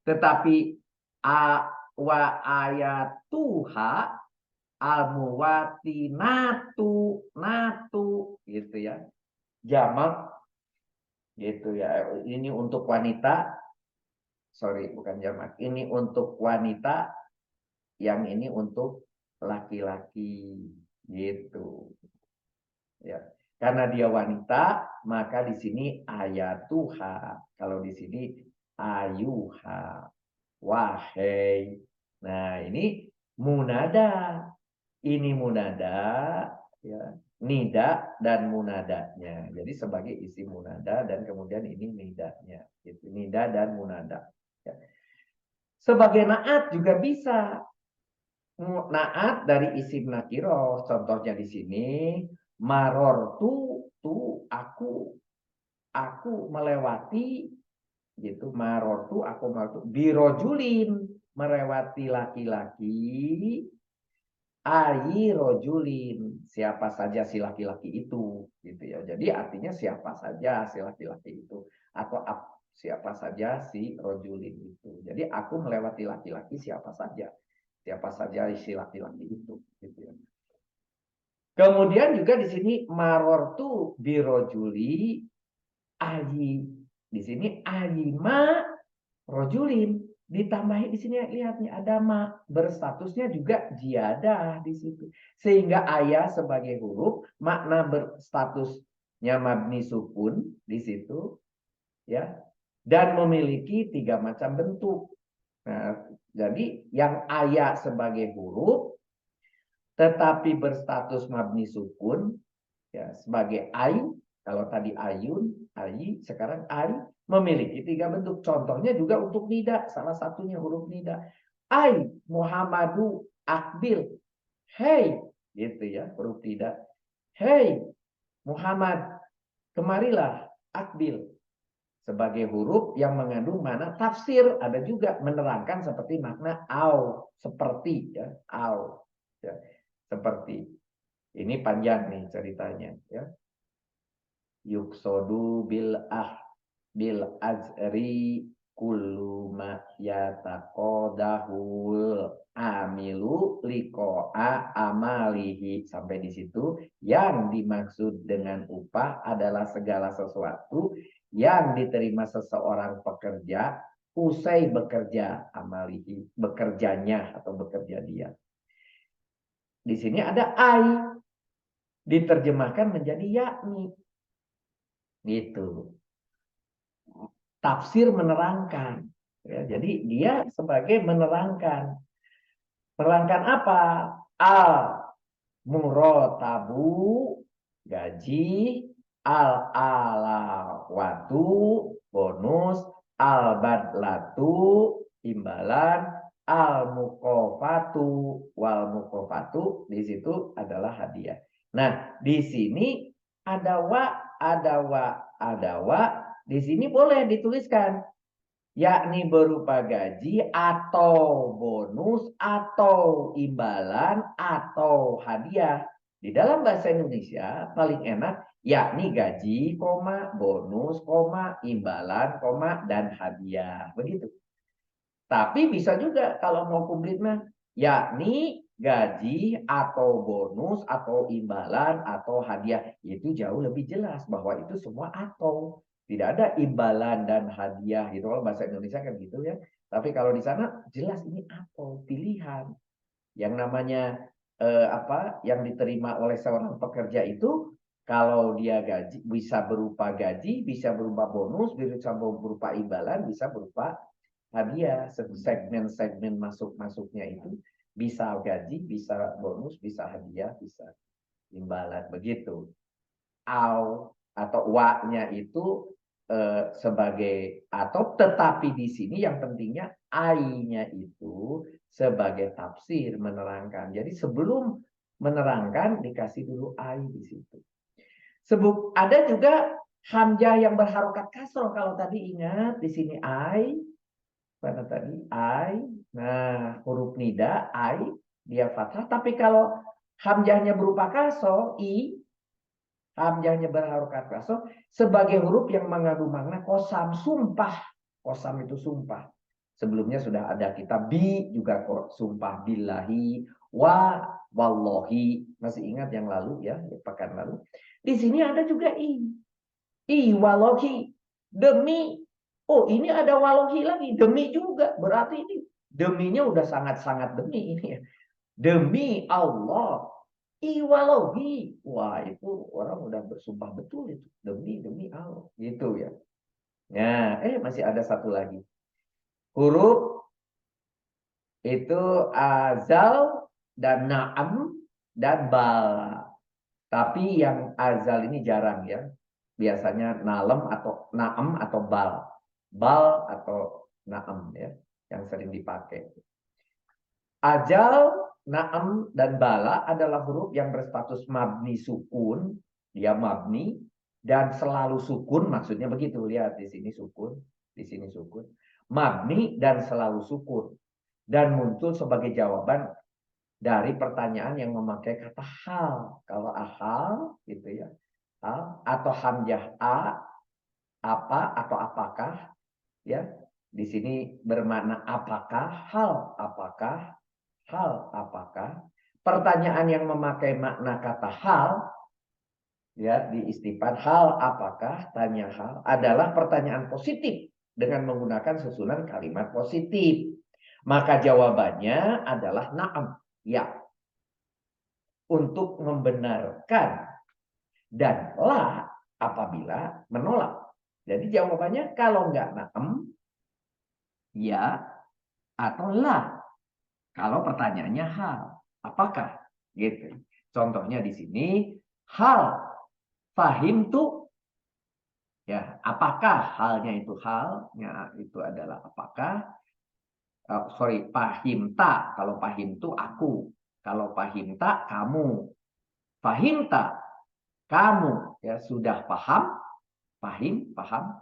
Tetapi wa ayatuha al muwatinatu, natu, gitu ya. Jamak, gitu ya. Ini untuk wanita, sorry bukan jamak. Ini untuk wanita, yang ini untuk laki-laki, gitu. Ya. Karena dia wanita, maka di sini ayatuha. Kalau di sini ayuha. Wahai. Nah, ini munada. Ini munada, ya. Nida dan munadanya. Jadi sebagai isi munada dan kemudian ini nidanya. Gitu. Nida dan munada. Ya. Sebagai naat juga bisa. Naat dari isim nakiro. Contohnya di sini marortu, tu aku melewati, gitu. Marortu, aku melewati birojulin, melewati laki-laki, ayi rojulin, siapa saja si laki-laki itu, gitu ya. Jadi artinya siapa saja si laki-laki itu, atau siapa saja si rojulin itu. Jadi aku melewati laki-laki siapa saja si laki-laki itu, gitu ya. Kemudian juga di sini marortu birojuli ayi. Di sini ayima rojulin. Ditambahi di sini lihat nih ada ma, berstatusnya juga jiadah di situ. Sehingga ayah sebagai huruf makna berstatusnya mabni sukun di situ, ya. Dan memiliki 3 macam bentuk. Nah, jadi yang ayah sebagai huruf tetapi berstatus mabni sukun, ya, sebagai ai. Kalau tadi ayun, ai, sekarang ai, memiliki 3 bentuk. Contohnya juga untuk nida, salah satunya huruf nida. Ai Muhammadu akbil, hey, gitu ya, huruf nida. Hey Muhammad, kemarilah, akbil. Sebagai huruf yang mengandung makna tafsir, ada juga menerangkan seperti makna au, seperti, ya, au, ya, seperti. Ini panjang nih ceritanya, ya. Yuksodu bil azri kullu ma yataqadahul amilu liqa'a amalihi. Sampai di situ yang dimaksud dengan upah adalah segala sesuatu yang diterima seseorang pekerja usai bekerja, amalihi, bekerjanya atau bekerja dia. Di sini ada ai, diterjemahkan menjadi yakni. Gitu. Tafsir menerangkan. Ya, jadi dia sebagai menerangkan. Menerangkan apa? Al murotabu, gaji, al alawatu, bonus, al badlatu, imbalan, al mukofatu, wal mukofatu, di situ adalah hadiah. Nah, di sini ada wa, ada wa, ada wa. Di sini boleh dituliskan, yakni berupa gaji atau bonus atau imbalan atau hadiah. Di dalam bahasa Indonesia paling enak yakni gaji, bonus, imbalan, dan hadiah. Begitu. Tapi bisa juga kalau mau komplit mah yakni gaji atau bonus atau imbalan atau hadiah. Itu jauh lebih jelas bahwa itu semua atau. Tidak ada imbalan dan hadiah gitu. Kalau bahasa Indonesia kan gitu ya. Tapi kalau di sana jelas ini atau pilihan. Yang namanya yang diterima oleh seorang pekerja itu kalau dia gaji bisa berupa gaji, bisa berupa bonus, bisa berupa imbalan, bisa berupa hadiah. Segmen-segmen masuknya itu bisa gaji, bisa bonus, bisa hadiah, bisa imbalan, begitu. Atau wa-nya itu sebagai atau, tetapi di sini yang pentingnya ai-nya itu sebagai tafsir, menerangkan. Jadi sebelum menerangkan dikasih dulu ai di situ. Ada juga Hamzah yang berharokat kasroh, kalau tadi ingat di sini I, mana tadi I. Nah, huruf nida I dia fathah, tapi kalau hamzahnya berupa kasroh I, hamzahnya berharokat kasroh sebagai huruf yang mengandung makna kosam, sumpah. Kosam itu sumpah. Sebelumnya sudah ada kitab bi juga kok sumpah billahi wa wallahi. Masih ingat yang lalu ya, pekan lalu. Di sini ada juga i. I wallahi, demi. Oh, ini ada wallahi lagi, demi juga. Berarti ini deminya udah sangat-sangat demi ini ya. Demi Allah. I wallahi. Wah, itu orang udah bersumpah betul itu. Demi Allah. Gitu ya. Nah, masih ada satu lagi. Huruf itu azal dan na'am dan bal. Tapi yang azal ini jarang ya. Biasanya nalem atau na'am atau bal. Bal atau na'am ya, yang sering dipakai. Ajal, na'am, dan bala adalah huruf yang berstatus mabni sukun. Dia mabni dan selalu sukun, maksudnya begitu. Lihat di sini sukun, di sini sukun. Mabni dan selalu sukun. Dan muncul sebagai jawaban dari pertanyaan yang memakai kata hal. Kalau ahal gitu ya. Hal atau hamzah a, apa atau apakah ya. Di sini bermakna apakah, hal apakah, hal apakah. Pertanyaan yang memakai makna kata hal ya di istifat hal apakah, tanya hal adalah pertanyaan positif dengan menggunakan susunan kalimat positif. Maka jawabannya adalah na'am, ya. Untuk membenarkan, dan la apabila menolak. Jadi jawabannya kalau enggak na'am, ya, atau la. Kalau pertanyaannya hal, apakah? Gitu. Contohnya di sini hal fahim tuh ya, apakah halnya itu halnya itu adalah apakah? Sorry, fahim tak. Kalau fahim tuh aku. Kalau fahim tak kamu. Fahim tak kamu ya sudah paham? Fahim, paham.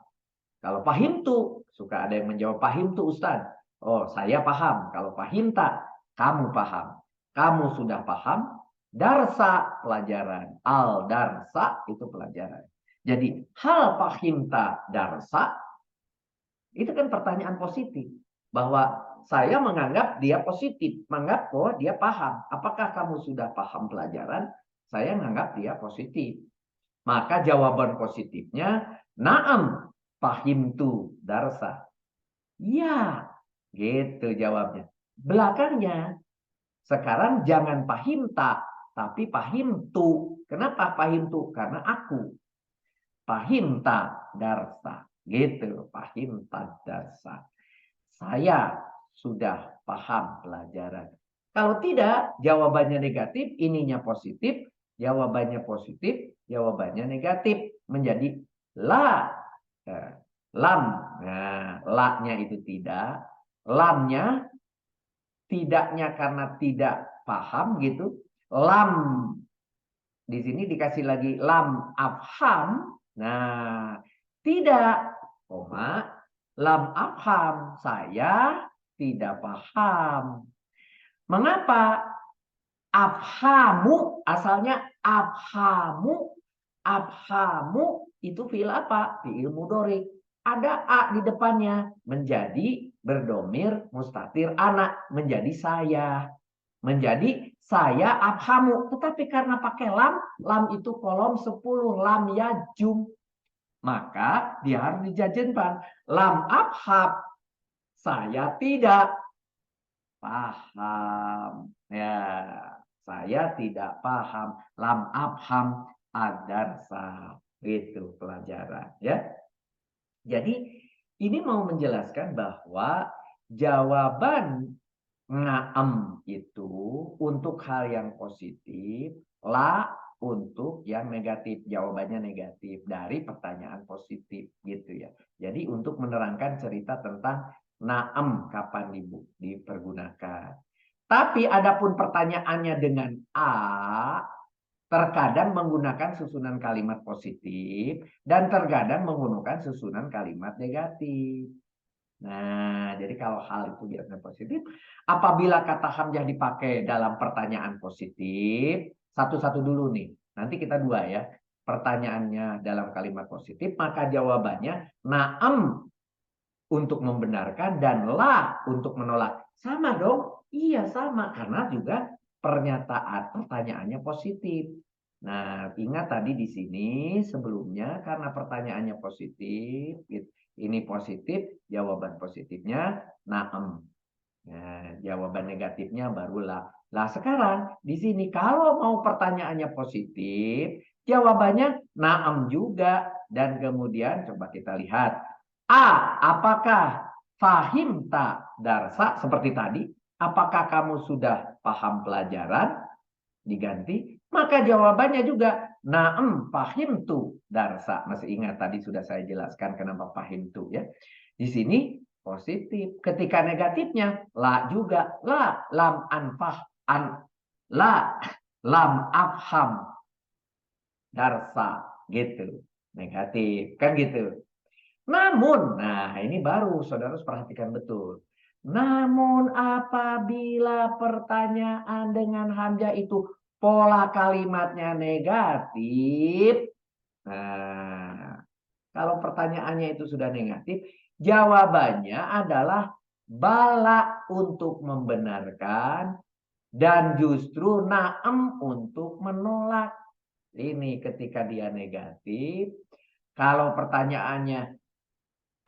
Kalau fahim tuh suka ada yang menjawab fahim tuh Ustaz. Oh, saya paham. Kalau fahim tak kamu paham. Kamu sudah paham? Darsa pelajaran. Al darsa itu pelajaran. Jadi hal fahimta darsa itu kan pertanyaan positif. Bahwa saya menganggap dia positif. Menganggap bahwa dia paham. Apakah kamu sudah paham pelajaran? Saya menganggap dia positif. Maka jawaban positifnya na'am fahimtu darsa. Ya, gitu jawabnya. Belakangnya sekarang jangan fahimta, tapi fahimtu. Kenapa fahimtu? Karena aku. Fahimta darsa. Gitu, fahimta darsa. Saya sudah paham pelajaran. Kalau tidak, jawabannya negatif, ininya positif, jawabannya positif, jawabannya negatif. Menjadi la. Lam. Nah, la-nya itu tidak. Lamnya, tidaknya karena tidak paham gitu. Lam. Di sini dikasih lagi lam afham. Nah, tidak, koma, lam afham, saya tidak paham. Mengapa? Afhamu, asalnya afhamu. Afhamu itu fi'il apa? Fi'il mudhari. Ada a di depannya. Menjadi berdomir mustatir anak. Menjadi saya. Menjadi saya afhamu. Tetapi karena pakai lam, lam itu kolom 10, lam yajum. Maka dia harus dijajenkan. Lam afham, saya tidak paham. Ya, saya tidak paham. Lam afham adarsa. Itu pelajaran. Ya. Jadi ini mau menjelaskan bahwa jawaban na'am itu untuk hal yang positif, la untuk yang negatif, jawabannya negatif dari pertanyaan positif gitu ya. Jadi untuk menerangkan cerita tentang na'am kapan dipergunakan. Tapi adapun pertanyaannya dengan a, Terkadang menggunakan susunan kalimat positif dan terkadang menggunakan susunan kalimat negatif. Nah, jadi kalau hal itu biasanya positif, apabila kata hamzah dipakai dalam pertanyaan positif, satu-satu dulu nih. Nanti kita dua ya. Pertanyaannya dalam kalimat positif, maka jawabannya na'am untuk membenarkan dan la untuk menolak. Sama dong? Iya, sama. Karena juga pertanyaannya positif. Nah, ingat tadi di sini sebelumnya karena pertanyaannya positif, ini positif, jawaban positifnya na'am. Nah, jawaban negatifnya barulah. Lah sekarang di sini kalau mau pertanyaannya positif, jawabannya na'am juga. Dan kemudian coba kita lihat. A, apakah fahim tak darsa seperti tadi? Apakah kamu sudah paham pelajaran? Diganti. Maka jawabannya juga na'am fahim tu darsa. Masih ingat tadi sudah saya jelaskan kenapa fahim tu ya. Di sini positif. Ketika negatifnya la juga la lam anfah an la lam afham darsa gitu. Negatif kan gitu. Namun, nah ini baru saudara harus perhatikan betul. Namun apabila pertanyaan dengan hamzah itu pola kalimatnya negatif. Nah, kalau pertanyaannya itu sudah negatif, jawabannya adalah bala untuk membenarkan dan justru na'am untuk menolak. Ini ketika dia negatif. Kalau pertanyaannya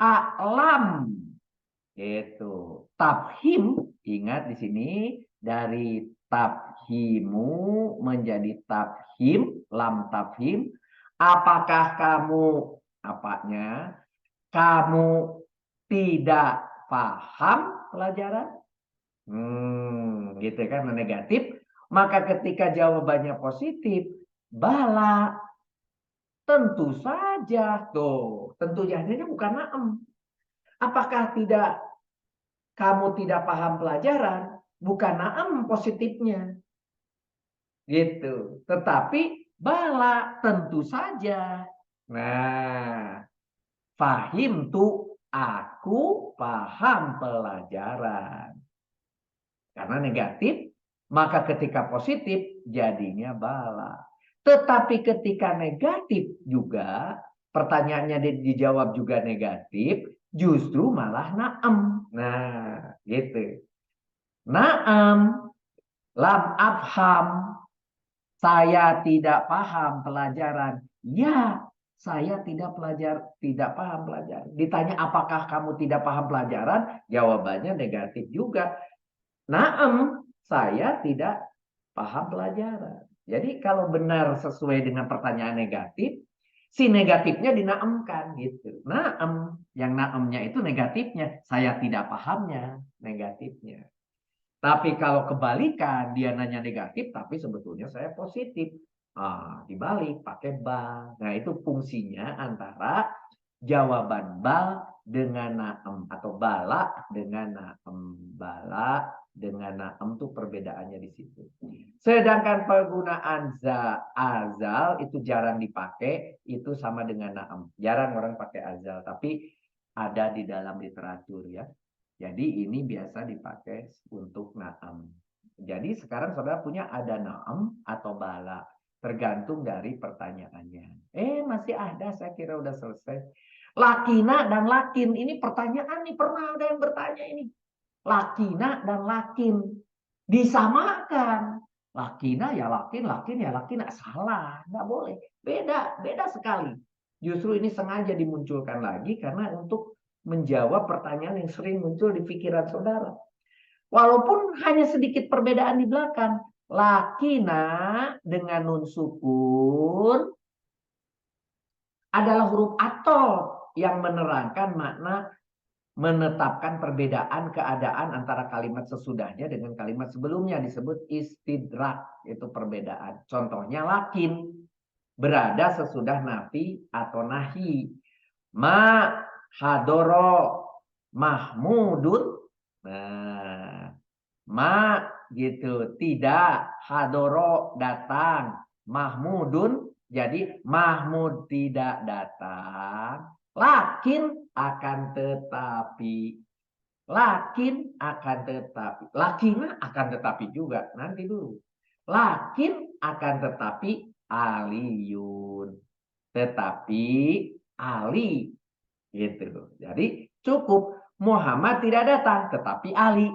alam itu tafhim, ingat di sini dari tafhimu menjadi tafhim, lam tafhim. Apakah kamu apanya? Kamu tidak paham pelajaran? Gitu kan negatif. Maka ketika jawabannya positif, bala. Tentu saja tuh, tentu jadinya bukan na'am. Apakah tidak kamu tidak paham pelajaran? Bukan na'am positifnya. Gitu. Tetapi bala tentu saja. Nah, fahim tuh aku paham pelajaran. Karena negatif, maka ketika positif jadinya bala. Tetapi ketika negatif juga, pertanyaannya dijawab juga negatif, justru malah na'am. Nah, gitu. Na'am, lam afham, saya tidak paham pelajaran. Ya, saya tidak paham pelajaran. Ditanya apakah kamu tidak paham pelajaran? Jawabannya negatif juga. Na'am, saya tidak paham pelajaran. Jadi kalau benar sesuai dengan pertanyaan negatif, si negatifnya dinaamkan gitu. Naam, yang naamnya itu negatifnya, saya tidak pahamnya negatifnya. Tapi kalau kebalikan, dia nanya negatif, tapi sebetulnya saya positif. Dibalik, pakai bal. Nah, itu fungsinya antara jawaban bal dengan naam. Atau bala dengan naam. Bala dengan naam itu perbedaannya di situ. Sedangkan penggunaan azal itu jarang dipakai, itu sama dengan naam. Jarang orang pakai azal, tapi ada di dalam literatur ya. Jadi ini biasa dipakai untuk na'am. Jadi sekarang saudara punya ada na'am atau bala. Tergantung dari pertanyaannya. Masih ada, saya kira udah selesai. Lakina dan lakin. Ini pertanyaan nih, pernah ada yang bertanya ini. Lakina dan lakin. Disamakan. Lakina ya lakin, lakin ya lakin. Salah, nggak boleh. Beda sekali. Justru ini sengaja dimunculkan lagi karena untuk menjawab pertanyaan yang sering muncul di pikiran saudara. Walaupun hanya sedikit perbedaan di belakang. Lakina dengan nun sukun adalah huruf atop yang menerangkan makna menetapkan perbedaan keadaan antara kalimat sesudahnya dengan kalimat sebelumnya disebut istidrak. Itu perbedaan. Contohnya lakin berada sesudah nafi atau nahi. Ma hadoro mahmudun. Nah, ma gitu, tidak hadoro datang, Mahmudun, jadi Mahmud tidak datang. Lakin akan tetapi. Lakin akan tetapi. Lakinnya akan tetapi juga. Nanti dulu. Lakin akan tetapi Aliyun. Tetapi Ali. Gitu. Jadi cukup. Muhammad tidak datang. Tetapi Ali.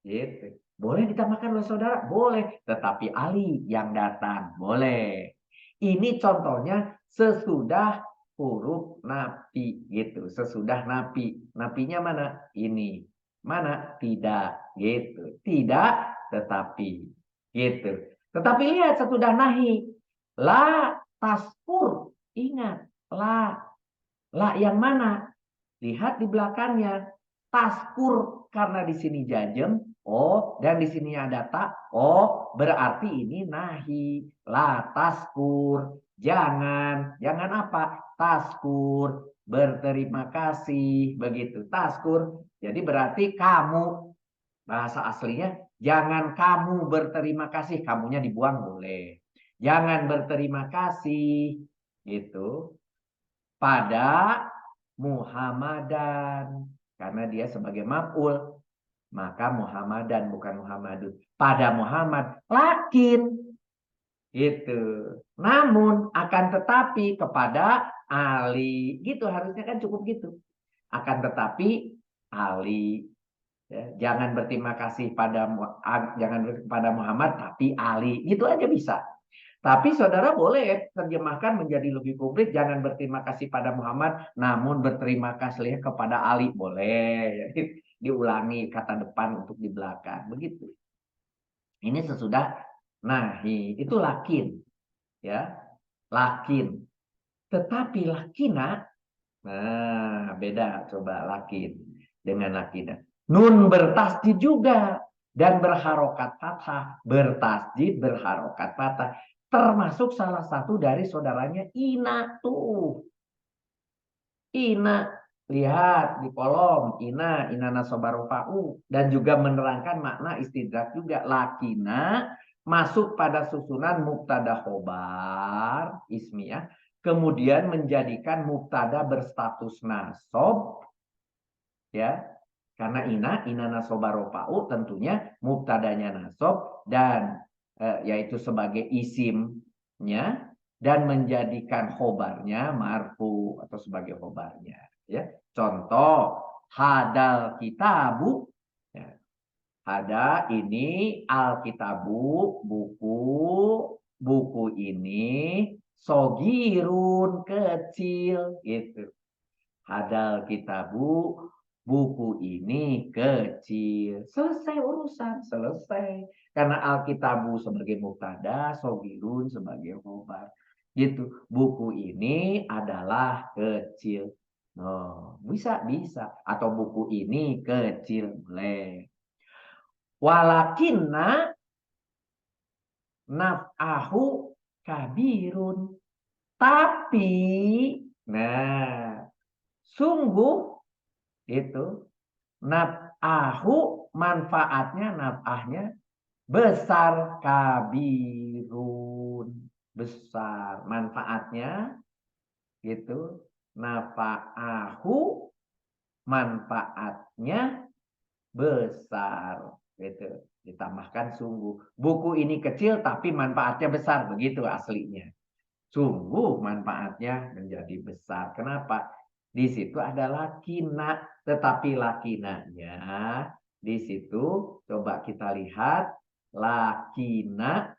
Gitu. Boleh ditambahkan oleh saudara? Boleh. Tetapi Ali yang datang. Boleh. Ini contohnya sesudah huruf napi. Gitu. Sesudah napi. Napinya mana? Ini. Mana? Tidak. Gitu. Tidak, tetapi. Gitu. Tetapi lihat sesudah nahi. La taskur. Ingat. La. La yang mana? Lihat di belakangnya. Taskur karena di sini jajem. Oh, dan di sini ada tak. Oh, berarti ini nahi. La taskur. Jangan. Jangan apa? Taskur. Berterima kasih. Begitu. Taskur. Jadi berarti kamu. Bahasa aslinya. Jangan kamu berterima kasih. Kamunya dibuang boleh. Jangan berterima kasih. Gitu. Pada Muhammadan karena dia sebagai maf'ul maka Muhammadan bukan Muhammadun pada Muhammad lakin itu namun akan tetapi kepada Ali gitu harusnya kan cukup gitu akan tetapi Ali ya, jangan berterima kasih pada jangan pada Muhammad tapi Ali gitu aja bisa. Tapi saudara boleh terjemahkan menjadi lebih komplit. Jangan berterima kasih pada Muhammad, namun berterima kasih kepada Ali. Boleh. Diulangi kata depan untuk di belakang. Begitu. Ini sesudah nahi. Itu lakin. Ya, lakin. Tetapi lakina, nah beda coba lakin dengan lakina. Nun bertasdid juga. Dan berharokat fathah. Bertasdid, berharokat fathah. Termasuk salah satu dari saudaranya Ina tuh. Ina. Lihat di kolom. Ina nasobarofa'u. Dan juga menerangkan makna istidrak juga. Lakina masuk pada susunan mubtada khobar. Ismiyah. Kemudian menjadikan mubtada berstatus nasob. Ya. Karena ina nasobarofa'u tentunya mubtadanya nasob. Dan yaitu sebagai isimnya dan menjadikan khobarnya marfu atau sebagai khobarnya ya contoh hadal kitabu ya. Hada ini alkitabu buku ini sogirun kecil gitu hadal kitabu buku ini kecil. Selesai urusan. Selesai. Karena Alkitabu sebagai mubtada, sogirun sebagai khobar. Gitu. Buku ini adalah kecil. Oh, bisa. Atau buku ini kecil. Boleh. Walakinna naf'ahu kabirun. Tapi, nah, sungguh itu naf'ahu naf'ahnya besar kabirun besar manfaatnya gitu naf'ahu manfaatnya besar gitu ditambahkan sungguh buku ini kecil tapi manfaatnya besar begitu aslinya sungguh manfaatnya menjadi besar kenapa di situ ada lakina, tetapi lakinanya di situ coba kita lihat lakina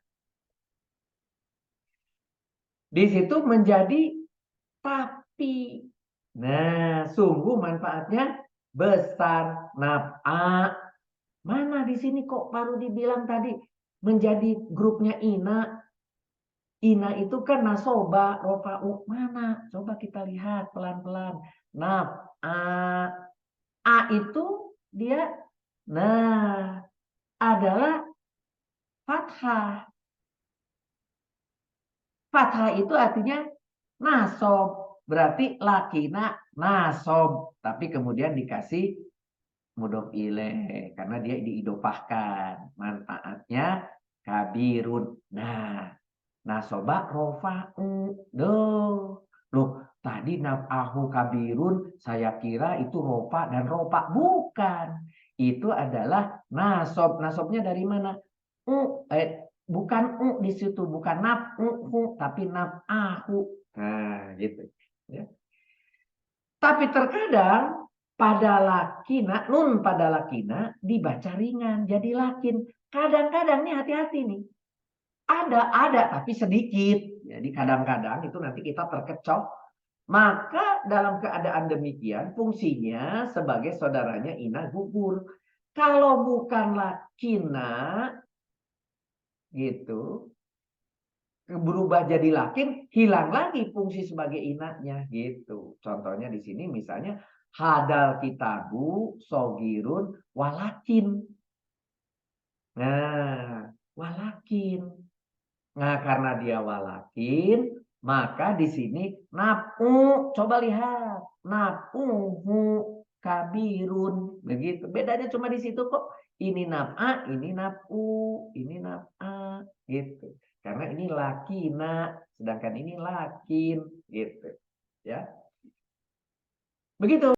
di situ menjadi tapi. Nah, sungguh manfaatnya besar naf'a. Mana di sini kok baru dibilang tadi menjadi grupnya ina. Ina itu kan nasoba, rofa'u. Mana? Coba kita lihat pelan-pelan. Naf'a. A itu dia, nah, adalah fathah. Fathah itu artinya nasob. Berarti lakina nasob. Tapi kemudian dikasih mudhof ilaih. Karena dia diidofahkan. Manfaatnya kabirun. Nah, Nasoba rofa'u. Loh, tadi naf'ahu kabirun, saya kira itu rofa dan rofa. Bukan. Itu adalah nasob. Nasobnya dari mana? Bukan di situ, bukan naf'u, tapi naf'ahu. Nah, gitu. Ya. Tapi terkadang pada lakina, nun pada lakina dibaca ringan, jadi lakin. Kadang-kadang nih hati-hati nih. Ada, tapi sedikit. Jadi kadang-kadang itu nanti kita terkecoh. Maka dalam keadaan demikian fungsinya sebagai saudaranya ina gugur. Kalau bukan lakina gitu, berubah jadi lakin, hilang lagi fungsi sebagai inanya gitu. Contohnya di sini misalnya hadal kitabu sogirun walakin. Nah, walakin. Nah, karena dia walakin, maka di sini napu, coba lihat, napuhu kabirun, begitu. Bedanya cuma di situ kok. Ini naf'a, ini napu, ini naf'a, gitu. Karena ini lakina, sedangkan ini lakin, gitu. Ya, begitu.